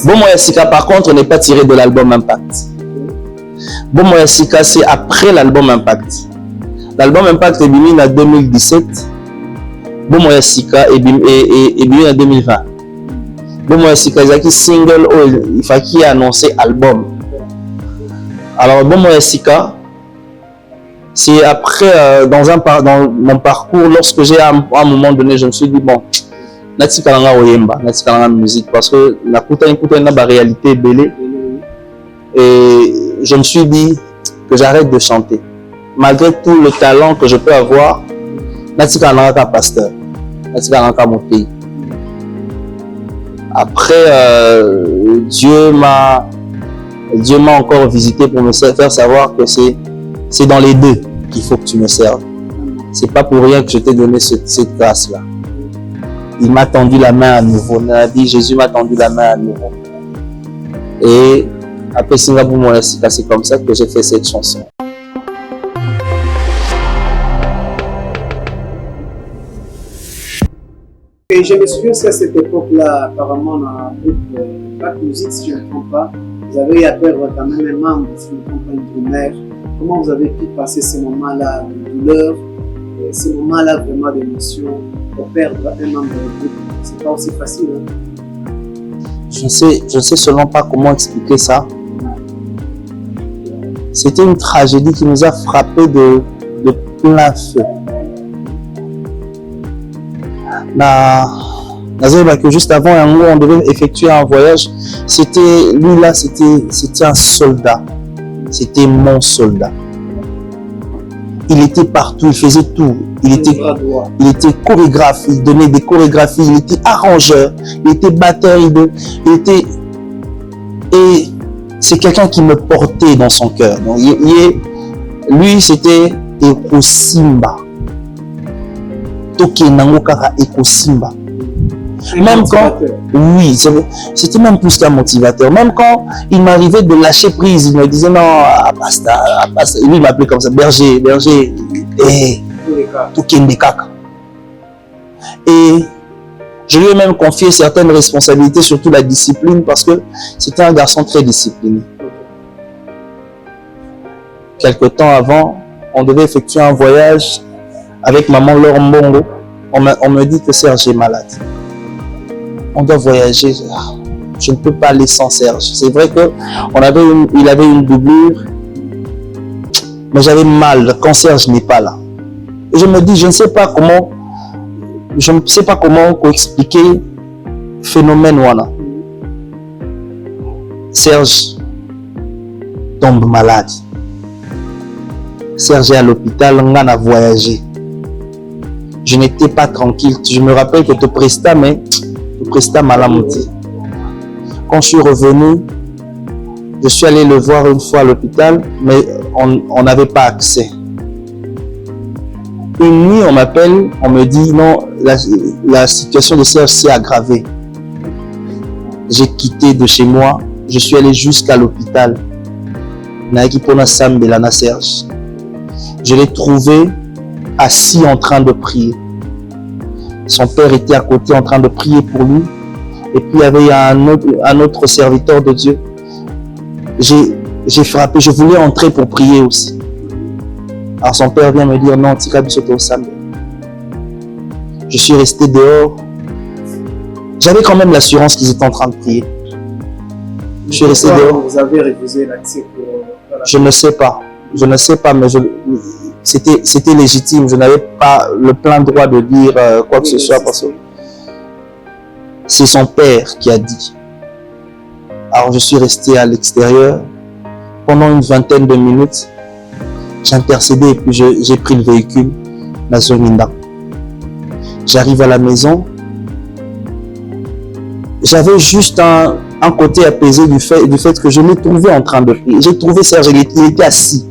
Bomo Yasika par contre n'est pas tiré de l'album Impact. Bomo Yasika c'est après l'album Impact. L'album Impact est bimé en 2017. Bomo Yasika est bimé en 2020. Bomo Yasika est un single où il faut annoncer album. Alors Bomo Yasika, c'est après dans mon parcours, lorsque j'ai à un moment donné, je me suis dit bon, nati kalanga oyemba, nati kalanga musique, parce que na na réalité belé, et je me suis dit que j'arrête de chanter. Malgré tout le talent que je peux avoir, Natika Nanga pasteur, Natika Nanga mon pays. Après, Dieu m'a encore visité pour me faire savoir que c'est dans les deux qu'il faut que tu me serves. C'est pas pour rien que je t'ai donné cette grâce-là. Il m'a tendu la main à nouveau. On a dit Jésus m'a tendu la main à nouveau. Et après Singapour, c'est comme ça que j'ai fait cette chanson. Et je me souviens qu'à cette époque-là, apparemment, dans la groupe Pas de musique, si je ne me trompe pas, vous avez à perdre quand même un membre, si je ne me trompe pas, une grand-mère. Comment vous avez pu passer ces moments-là de douleur, ces moments-là vraiment d'émotion, pour perdre un membre du groupe? C'est pas aussi facile. Hein? Je ne sais seulement pas comment expliquer ça. C'était une tragédie qui nous a frappé de plein feu. Que juste avant on devait effectuer un voyage. C'était un soldat. C'était mon soldat. Il était partout, il faisait tout. Il était chorégraphe, il donnait des chorégraphies, il était arrangeur, il était batteur, et c'est quelqu'un qui me portait dans son cœur. Donc, lui, c'était Ekosimba. Même quand, oui, c'était même plus qu'un motivateur. Même quand il m'arrivait de lâcher prise, il me disait non, basta. Lui, il m'appelait comme ça, berger, et je lui ai même confié certaines responsabilités, surtout la discipline, parce que c'était un garçon très discipliné. Quelque temps avant, on devait effectuer un voyage avec maman Laure Mbongo. On me dit que Serge est malade. On doit voyager. Je ne peux pas aller sans Serge. C'est vrai qu'il avait une doublure, mais j'avais mal quand Serge n'est pas là. Et je me dis, je ne sais pas comment expliquer le phénomène wana. Serge tombe malade. Serge est à l'hôpital, on a voyagé. Je n'étais pas tranquille. Je me rappelle que tu prestas, mais tu prestas malamouti. Quand je suis revenu, je suis allé le voir une fois à l'hôpital, mais on n'avait pas accès. Une nuit, on m'appelle, on me dit non, la situation de Serge s'est aggravée. J'ai quitté de chez moi, je suis allé jusqu'à l'hôpital. Serge. Je l'ai trouvé assis en train de prier. Son père était à côté en train de prier pour lui. Et puis il y avait un autre serviteur de Dieu. J'ai frappé, je voulais entrer pour prier aussi. Alors son père vient me dire non, je suis resté dehors. J'avais quand même l'assurance qu'ils étaient en train de prier. Je suis resté dehors. Vous avez refusé l'accès pour... Je ne sais pas, mais c'était légitime. Je n'avais pas le plein droit de dire quoi que ce soit parce que c'est son père qui a dit. Alors je suis resté à l'extérieur pendant une vingtaine de minutes. J'ai intercédé et puis j'ai pris le véhicule, la zone. J'arrive à la maison. J'avais juste un côté apaisé du fait que je l'ai trouvé en train de prier. J'ai trouvé Serge, il était assis.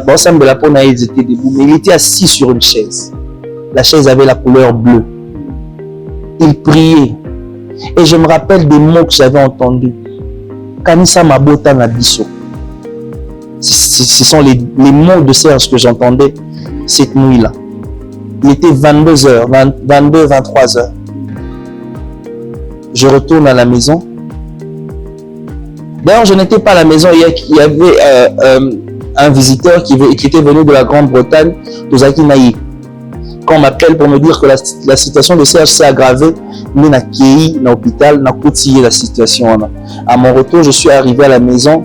Ensemble de la peau, ils étaient debout, mais il était assis sur une chaise. La chaise avait la couleur bleue. Il priait. Et je me rappelle des mots que j'avais entendus. Kanisa Mabota Nabiso. Ce sont les mots de Serge que j'entendais cette nuit-là. Il était 22h, 23h. Je retourne à la maison. D'ailleurs, je n'étais pas à la maison. Il y avait un visiteur qui était venu de la Grande-Bretagne, de Zaki Naï. Quand on m'appelle pour me dire que la situation de Serge s'est aggravée, mais n'a qu'à l'hôpital, n'a continué la situation. À mon retour, je suis arrivé à la maison,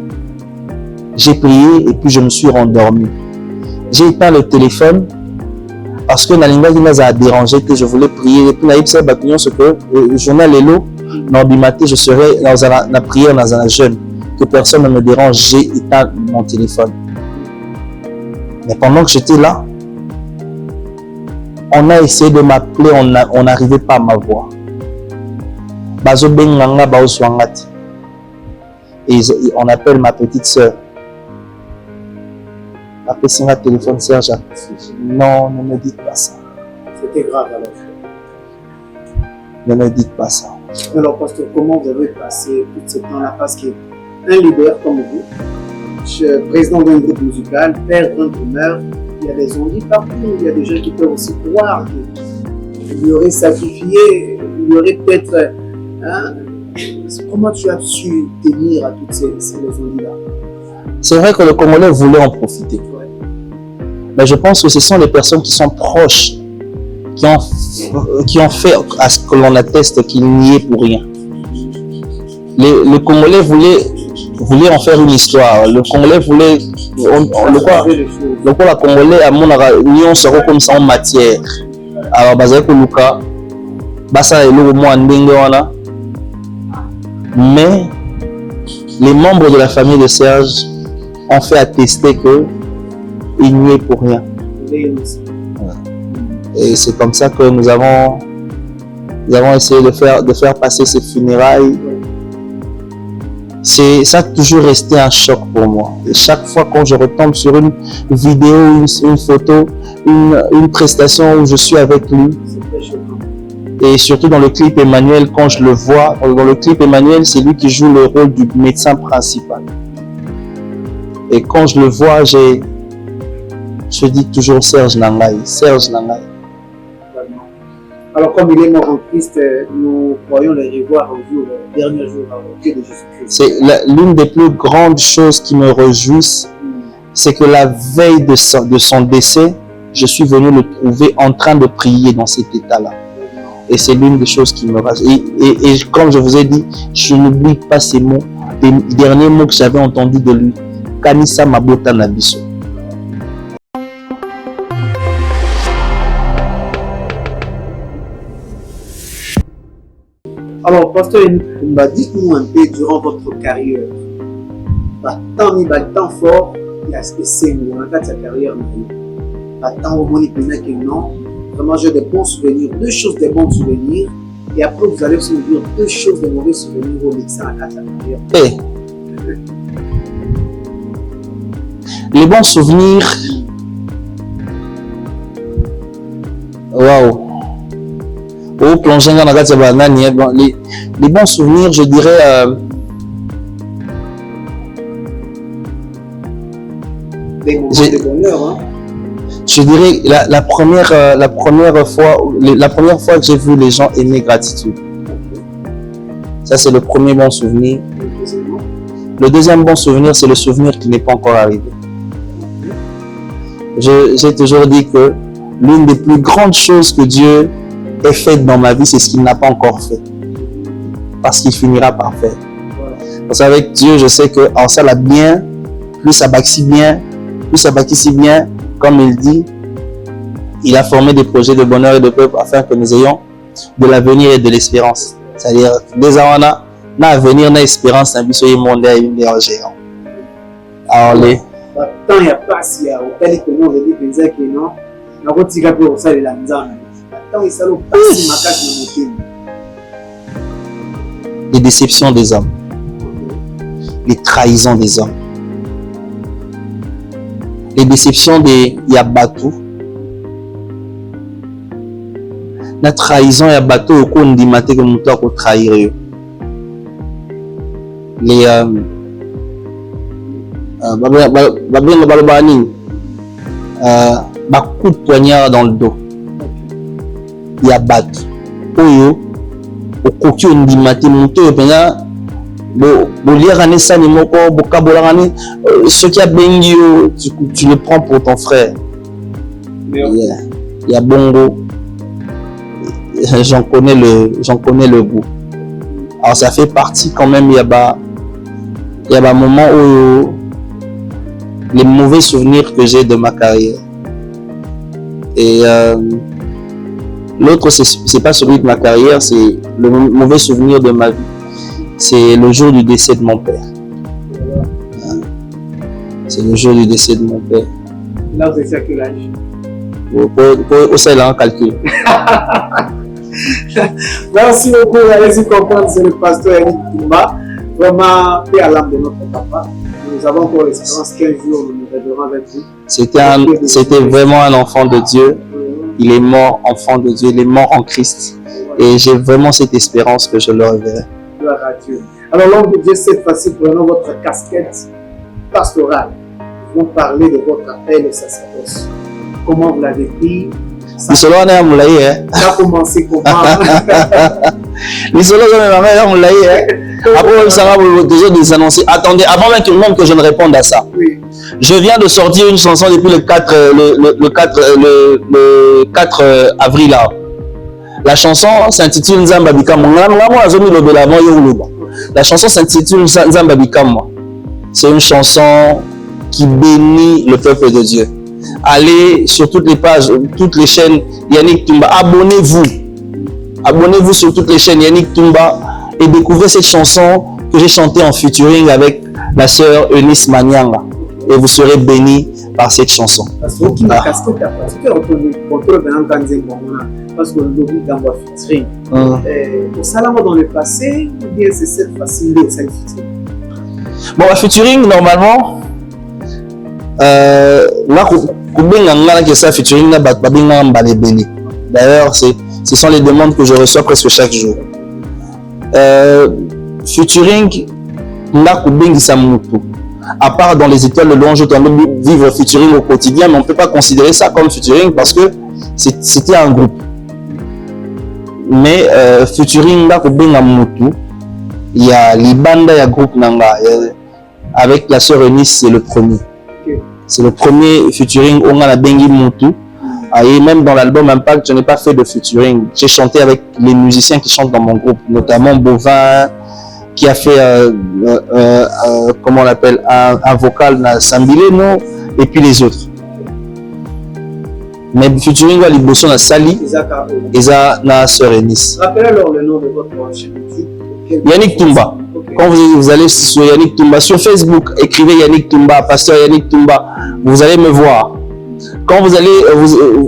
j'ai prié et puis je me suis rendormi. J'ai éteint le téléphone parce que Nalinga a dérangé que je voulais prier. Et puis Naïb Batunion, ce que le journal est l'eau, matin, je serai dans la prière dans un jeûne. Que personne ne me dérange, j'ai éteint mon téléphone. Mais pendant que j'étais là, on a essayé de m'appeler, on n'arrivait pas à m'avoir. Et on appelle ma petite soeur. Après, c'est ma téléphone, Serge. Non, ne me dites pas ça. C'était grave alors. Ne me dites pas ça. Alors, pasteur, comment vous avez passé tout ce temps-là? Parce qu'un leader comme vous, président d'un groupe musical, père d'un drummer, il y a des ondes partout, il y a des gens qui peuvent aussi croire qu'il lui aurait sacrifié, il lui aurait peut-être... Hein, comment tu as su tenir à toutes ces ondes-là? C'est vrai que le Congolais voulait en profiter. Mais je pense que ce sont les personnes qui sont proches qui ont fait à ce que l'on atteste qu'il n'y est pour rien. Le Congolais voulait en faire une histoire. Le Congolais voulait... Le Congolais a mon union sera comme ça en matière. Alors, mais les membres de la famille de Serge ont fait attester qu'il n'y est pour rien. Et c'est comme ça que nous avons essayé de faire passer ces funérailles. Ça a toujours resté un choc pour moi. Et chaque fois quand je retombe sur une vidéo, une photo, une prestation où je suis avec lui, et surtout dans le clip Emmanuel, quand je le vois, dans le clip Emmanuel, c'est lui qui joue le rôle du médecin principal. Et quand je le vois, je dis toujours Serge Nangaï, Serge Nangaï. Alors, comme il est mort en Christ, nous croyons le revoir au dernier jour au pied de Jésus-Christ. C'est l'une des plus grandes choses qui me réjouissent, c'est que la veille de son décès, je suis venu le trouver en train de prier dans cet état-là. Et c'est l'une des choses qui me rassure. Et comme je vous ai dit, je n'oublie pas ces mots, les derniers mots que j'avais entendus de lui. Kanisa Mabota Nabiso. Alors, Pasteur Kumba, dites-nous un peu durant votre carrière, tant fort, il y a ce que c'est dans la carrière, tant au moins non, vraiment j'ai de bons souvenirs, deux choses de bons souvenirs, et après vous allez aussi me dire deux choses de mauvais souvenirs au mixer à la carrière. Hey. Les bons souvenirs, waouh. Oh, plonger dans la les bons souvenirs, je dirais. Des moments de bonheur, hein? Je dirais la première fois que j'ai vu les gens aimer gratitude. Ça, c'est le premier bon souvenir. Le deuxième bon souvenir, c'est le souvenir qui n'est pas encore arrivé. J'ai toujours dit que l'une des plus grandes choses que Dieu ait faites dans ma vie, c'est ce qu'il n'a pas encore fait. Parce qu'il finira par faire. Parce qu'avec Dieu, je sais que en ça la bien, plus ça bâtit bien, comme il dit, il a formé des projets de bonheur et de peuple afin que nous ayons de l'avenir et de l'espérance. C'est-à-dire, dès avant l'avenir, l'espérance, un biseau monde et une géant. Alors, les. Tant il n'y a pas si il y a auquel que nous, on dit que non, on a retiré pour ça les lanzans. Tant il s'allume pas si ma cache ne Les déceptions des hommes, les trahisons des hommes, les déceptions des Yabatou, la trahison Yabatou au cours du matin que nous devons trahir. Les coup de poignard dans le dos. Yabatou. Oyo. Au coquille on dit matin monter ce qui a bengi tu le prends pour ton frère. Il y a bongo, j'en connais le goût. Alors ça fait partie quand même, il y a un moment où les mauvais souvenirs que j'ai de ma carrière. Et l'autre, c'est pas celui de ma carrière, c'est le mauvais souvenir de ma vie. C'est le jour du décès de mon père. C'est le jour du décès de mon père. Là, vous étiez à quel âge? Pour ça, il a un calcul. Merci beaucoup, allez-y comprendre, c'est le pasteur Yannick Kumba. Vraiment, paix à l'âme de notre papa. Nous avons encore l'espérance qu'un jour nous nous reverrons avec vous. C'était vraiment un enfant de Dieu. Il est mort enfant de Dieu, il est mort en Christ. Et j'ai vraiment cette espérance que je le reverrai. Gloire à Dieu. Alors, l'homme de Dieu, cette fois-ci, prenons votre casquette pastorale. Nous allons parler de votre appel au sacerdoce. Comment vous l'avez pris? Ça a commencé comment? Après, ça va déjà nous annoncer. Attendez, avant même tout le monde que je ne réponde à ça. Oui. Je viens de sortir une chanson depuis le 4 avril. Là. La chanson s'intitule Nzamba Bikama. La chanson s'intitule Nzamba Bikama. C'est une chanson qui bénit le peuple de Dieu. Allez sur toutes les pages, toutes les chaînes Yannick Tumba. Abonnez-vous. Abonnez-vous sur toutes les chaînes Yannick Tumba et découvrez cette chanson que j'ai chantée en featuring avec la sœur Eunice Manyanga. Et vous serez bénis par cette chanson. Parce que qui m'a casqué ta parce que on peut venir quand c'est bon parce que le lobby dans votre featuring. Au salama dans le passé ou bien c'est cette facile de cette featuring. Bon, la featuring normalement là que ça featuring na babinga mbale béni. D'ailleurs, ce sont les demandes que je reçois presque chaque jour. Featuring na kubingi sa mutu. À part dans les étoiles de louange, on peut vivre featuring au quotidien, mais on ne peut pas considérer ça comme featuring parce que c'était un groupe. Mais featuring là kubinga mutu, il y a Libanda, il y a groupe Nanga. Avec la sœur Eunice, c'est le premier. C'est le premier featuring on a la bengi mutu. Et même dans l'album Impact, je n'ai pas fait de featuring. J'ai chanté avec les musiciens qui chantent dans mon groupe, notamment Bovin, qui a fait, comment on l'appelle, un vocal na Sambileno, et puis les autres. Mais featuring wa liboso na Sali, Eza na Sœur Eunice. Rappelez alors le nom de votre chaîne YouTube. Yannick Toumba. Okay. Quand vous allez sur Yannick Toumba, sur Facebook, écrivez Yannick Toumba, Pasteur Yannick Toumba, vous allez me voir. Quand vous allez,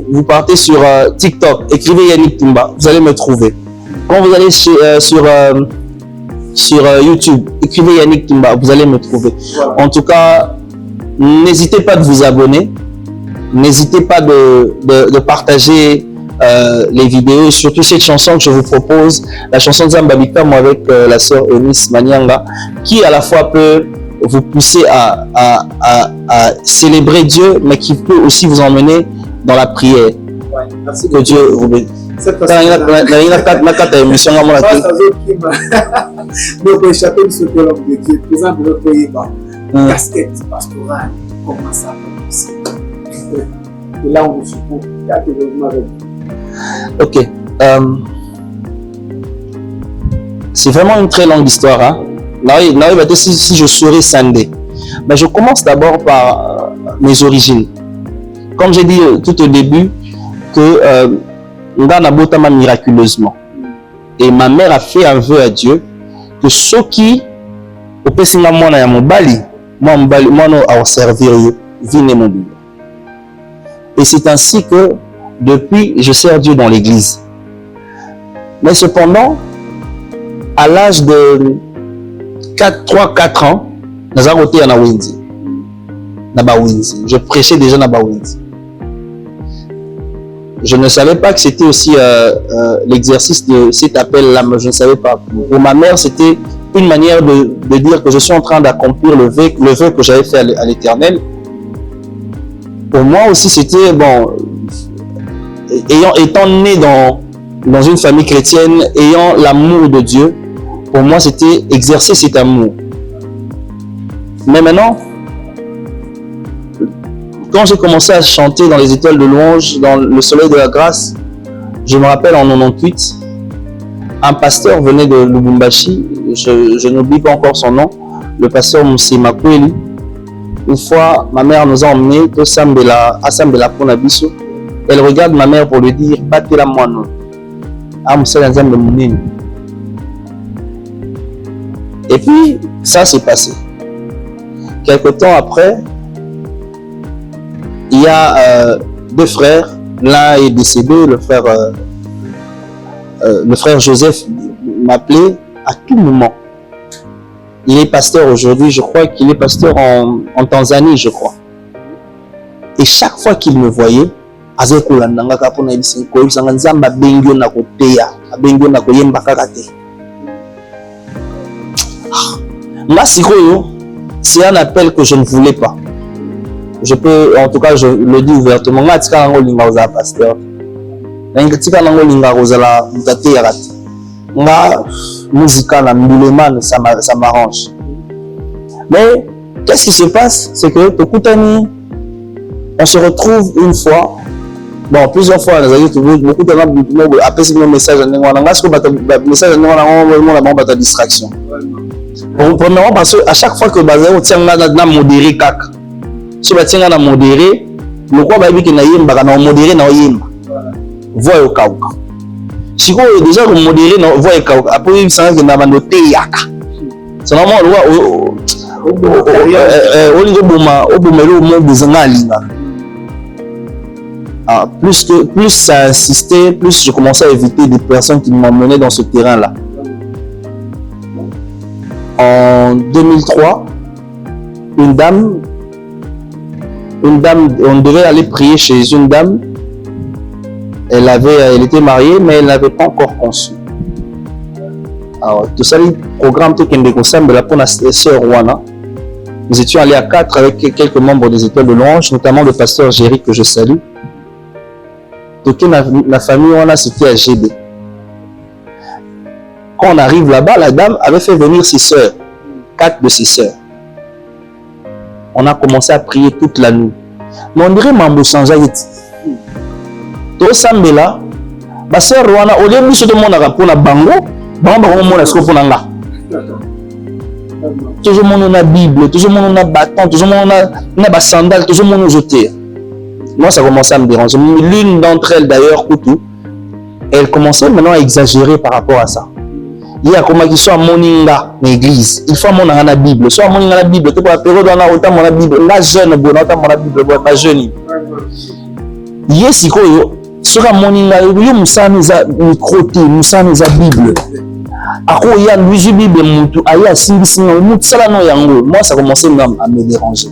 vous partez sur TikTok, écrivez Yannick Toumba, vous allez me trouver. Quand vous allez sur YouTube, écrivez Yannick Toumba, vous allez me trouver. Voilà. En tout cas, n'hésitez pas de vous abonner, n'hésitez pas de partager les vidéos, surtout cette chanson que je vous propose, la chanson de Zambabika, moi avec la sœur Eunice Manyanga, qui à la fois peut vous pousser à célébrer Dieu, mais qui peut aussi vous emmener dans la prière. Ouais, merci que Dieu vous bénisse. Casquette pastorale, comment ça peut. Et là, on nous suppose. Ok. C'est vraiment une très longue histoire. Hein? Si je serais Sandé. Mais je commence d'abord par mes origines. Comme j'ai dit tout au début, que Ngana Botama miraculeusement. Et ma mère a fait un vœu à Dieu que ceux qui au Pessinga Mona ya Mobali, moi à servir vine mon Bible. Et c'est ainsi que depuis je sers Dieu dans l'église. Mais cependant, à l'âge de 3-4 ans, je prêchais déjà na Bawinzi. Je ne savais pas que c'était aussi l'exercice de cet appel-là, mais je ne savais pas. Pour ma mère, c'était une manière de dire que je suis en train d'accomplir le vœu que j'avais fait à l'Éternel. Pour moi aussi, c'était, bon, étant né dans une famille chrétienne, ayant l'amour de Dieu, pour moi, c'était exercer cet amour. Mais maintenant, quand j'ai commencé à chanter dans les étoiles de louange, dans le soleil de la grâce, je me rappelle en 98, un pasteur venait de Lubumbashi, je n'oublie pas encore son nom, le pasteur Moussé Makweli. Une fois, ma mère nous a emmenés à Sambela Ponabiso. Elle regarde ma mère pour lui dire « Battez la moine ». Et puis, ça s'est passé. Quelque temps après, il y a deux frères. L'un est décédé, le frère Joseph m'appelait à tout moment. Il est pasteur aujourd'hui, je crois qu'il est pasteur en Tanzanie, je crois. Et chaque fois qu'il me voyait, c'est un appel que je ne voulais pas. Je peux, en tout cas, je le dis ouvertement, pasteur. Ça m'arrange. Mais qu'est-ce qui se passe? C'est que on se retrouve une fois, bon, plusieurs fois, beaucoup de gens appellent ce message à distraction. Premièrement, parce qu'à chaque fois que on tient à modérer, si on tient à modérer, le quoi va être modéré dans yimba. Voix au cas. Si on est déjà modéré dans voix au cas, après il s'en va dans noter yaka. C'est normalement plus ça insistait, plus je commençais à éviter des personnes qui m'emmenaient dans ce terrain-là. En 2003, une dame, on devait aller prier chez une dame. Elle était mariée, mais elle n'avait pas encore conçu. Alors, tout ça, le programme tout pour la sœur Rwana. Nous étions allés à 4 avec quelques membres des étoiles de louange, notamment le pasteur Géry que je salue. Donc, la famille Rwana, c'était à GB. Quand on arrive là-bas, la dame avait fait venir ses sœurs, 4 de ses sœurs. On a commencé à prier toute la nuit. Mais on dirait Mambo Sanjaït. to sambela ba sœur wana au lieu biso to mona pour na bango bango mona ce pour na nga toujours mon na Bible, toujours mon na bâton, toujours mon na ba sandales, toujours mon jeter. Moi ça commençait à me déranger. L'une d'entre elles d'ailleurs, Koutou, elle commençait maintenant à exagérer par rapport à ça. Il y a comme qui soit moninga dans l'église. Il faut mon na Bible, soit moninga la Bible, tu pour la période on a autant mon Bible, la jeune bon autant mon Bible, pas jeune. Yes ko sera moninga yo musani za microté, musani za Bible. Ako ya Louis Bible mutu aya singisi no mutsala no yango. Moi ça commençait à me déranger.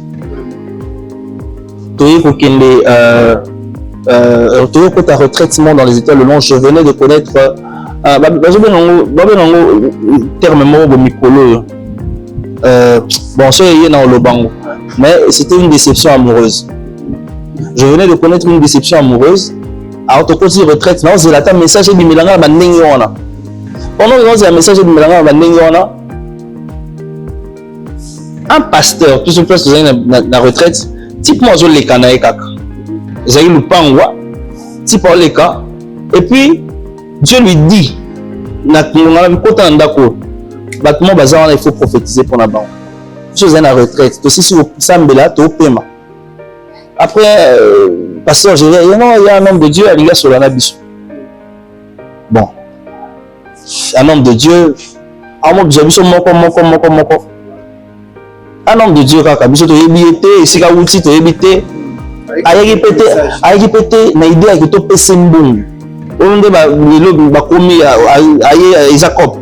Toye ko kende toye ko ta retraitement dans les états le long je venais de connaître terme mo mikolo bon ça y est dans le bango mais c'était une déception amoureuse. Je venais de connaître une déception amoureuse. Alors to côté retraite non c'est la message de milanga ba ndenge wana. Pendant que j'ai un message de Milanga, un pasteur, tout ce que vous avez dans la retraite, type moi je les canaille kaka. J'ai eu le pangwa, type les cas, et puis Dieu lui dit, il faut prophétiser pour la banque. Je suis dans la retraite, aussi si vous sambela, tu paiement. Après, pasteur, je dis, il y a un homme de Dieu, il y a sur la biche. Bon. Un homme de Dieu, un homme de Dieu, un homme de Dieu, kaka biso to yebite, esika wuti to yebite, ayaki pété na idée ya to pese mbungu. Onde ba lelo ba komi aye Jacob.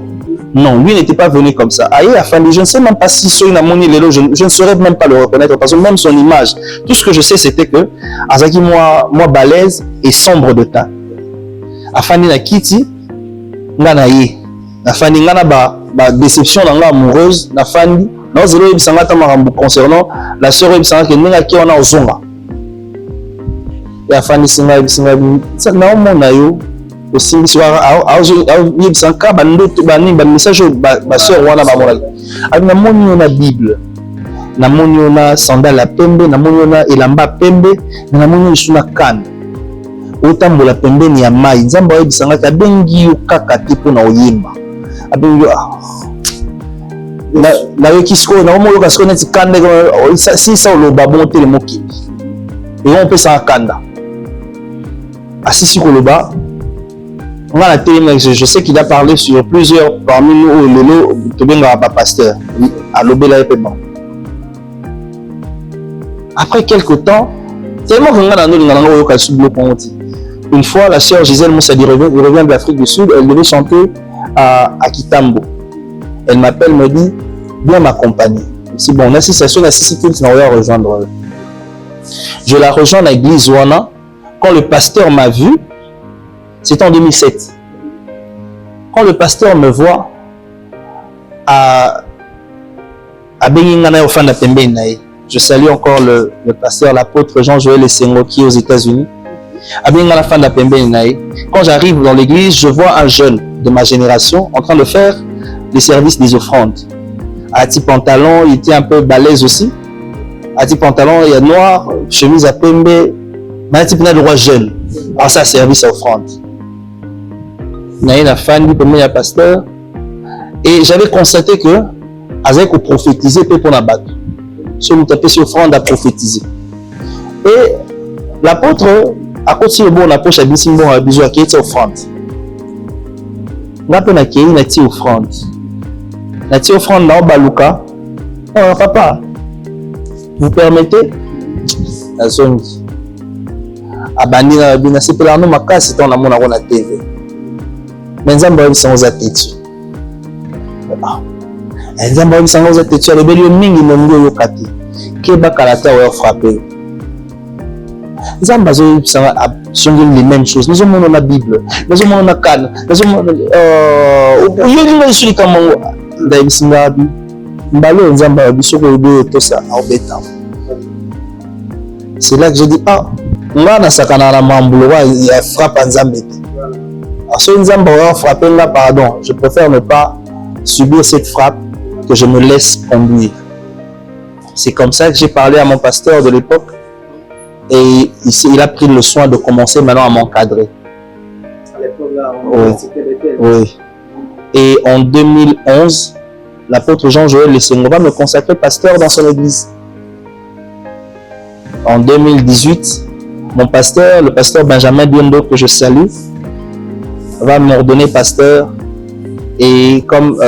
Non, lui n'était pas venu comme ça. Aye a fallu, je ne sais même pas si sur une amoni lelo, je ne saurais même pas le reconnaître parce que même son image, tout ce que je sais c'était que Azaki moi balèze et sombre de teint. Afani na kiti ngana ye na fandi ngana ba déception nga amoureuse na fandi na zelo yebisanga ta makambo concernant la sœur yebisanga ke ndenge ki ona ozonga ya fandi singa yebisanga na omona yo osimbi soir yebisanga ba ndoto ba ni ba message ba sœur wana ba mona abi na moni na Bible na moni na sandale la pembe na moni na elamba pembe na moni suna kan otambola pembeni ya mai nzambe oyebisanga ka bengi yo kaka te mpo na oyemba abengi na yoki sikoyo na omoyoka sikoyo neti kanda sisa oloba bongo tele mokili eyo opesanga kanda asisi koloba nga na telemi je sais qu'il a parlé sur plusieurs parmi nous oyo lelo tobengaka bapasteur alobela ye mpe bango après quelque temps tellement que nga na ndolinga nanga oyoka lisusu biloko yango ti. Une fois, la sœur Gisèle Moussadi revient de l'Afrique du Sud, elle devait chanter à Kitambo. Elle m'appelle, me dit, viens m'accompagner. C'est bon, l'association n'a rejoindre. Je la rejoins à l'église Wana. Quand le pasteur m'a vu, c'était en 2007. Quand le pasteur me voit à Beningana au fin de Pembenaï, je salue encore le pasteur, l'apôtre Jean-Joël Essengo qui est aux États-Unis. Quand j'arrive dans l'église, je vois un jeune de ma génération en train de faire le service des offrandes. À petit pantalon, il était un peu balèze aussi. À petit pantalon, il y a noir, chemise à pembe, mais un type de droit jeune. En ça, service à offrande. Il y a une femme du premier pasteur. Et j'avais constaté que, avec prophétiser, pour la bague. Si vous tapez sur offrande à prophétiser. Et l'apôtre, à côté de bon approche à Bissimbo à Bisou à qui est offrande. N'a pas na qui est offrande. Na ti offrande na baluka. Oh papa, vous permettez? La zone. Abandi na bina c'est pour la no makasi c'est on a mon na TV. Mais nzamba ils sont aux attitudes. Nzamba ils sont aux attitudes le belio mingi mongo yo kati. Ke bakalata wa frapper. Nous avons les mêmes choses. Nous avons la Bible, nous avons la canne, nous avons c'est là que je dis, ah, on a sakana la mamboula, il y a frappe en Zambie. Alors, si nous avons frappé là, pardon, je préfère ne pas subir cette frappe que je me laisse conduire. C'est comme ça que j'ai parlé à mon pasteur de l'époque. Et il a pris le soin de commencer maintenant à m'encadrer. À l'époque, là, Oui. c'était l'été. Oui. Et en 2011, l'apôtre Jean-Joël Lessengo va me consacrer pasteur dans son église. En 2018, mon pasteur, le pasteur Benjamin Biendo, que je salue, va m'ordonner pasteur et comme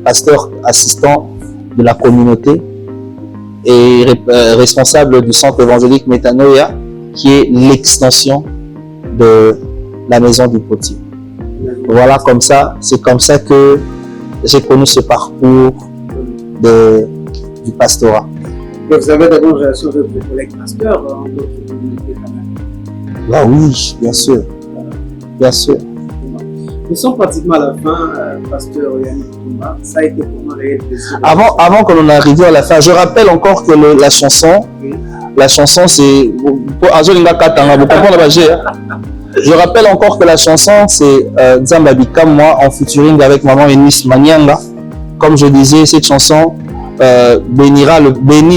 pasteur assistant de la communauté et responsable du centre évangélique Métanoïa, qui est l'extension de la maison du potier. Voilà, comme ça, c'est comme ça que j'ai connu ce parcours du pastorat. Et vous avez de bonnes relations avec vos collègues pasteurs en d'autres communautés quand même. Ah oui, bien sûr. Bien sûr. Nous sommes pratiquement à la fin, pasteur Yannick Toumba. Ça a été pour moi un réel plaisir. Avant que l'on arrive à la fin, je rappelle encore que la chanson, c'est... Je rappelle encore que la chanson, c'est Nzamba Bikam, moi, en featuring avec maman Eunice Manianga. Comme je disais, cette chanson bénit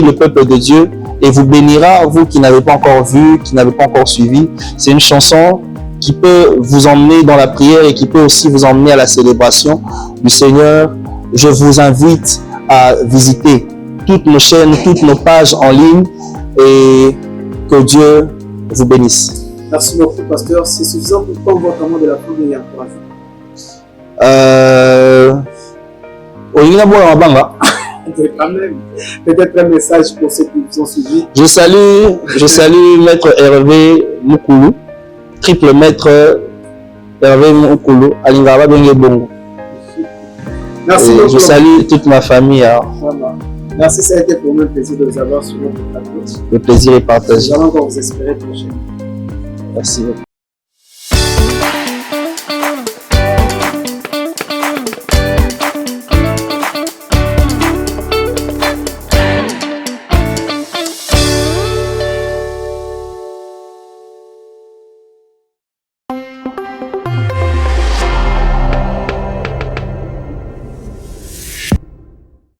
le peuple de Dieu et vous bénira, vous qui n'avez pas encore vu, qui n'avez pas encore suivi. C'est une chanson qui peut vous emmener dans la prière et qui peut aussi vous emmener à la célébration du Seigneur. Je vous invite à visiter toutes nos chaînes, toutes nos pages en ligne et que Dieu vous bénisse. Merci beaucoup, pasteur. C'est suffisant pour prendre votre mot de la première et encourager. Quand même, peut-être un message pour ceux qui vous ont suivis. Je salue Maître Hervé Moukoulou, triple maître Hervé Moukoulou, Alingaba Bengue Bongo. Merci beaucoup. Je salue toute ma famille. Voilà. Merci, ça a été pour moi un plaisir de vous avoir sur notre plateau. Le plaisir est partagé. Nous allons encore vous espérer prochainement. Merci beaucoup.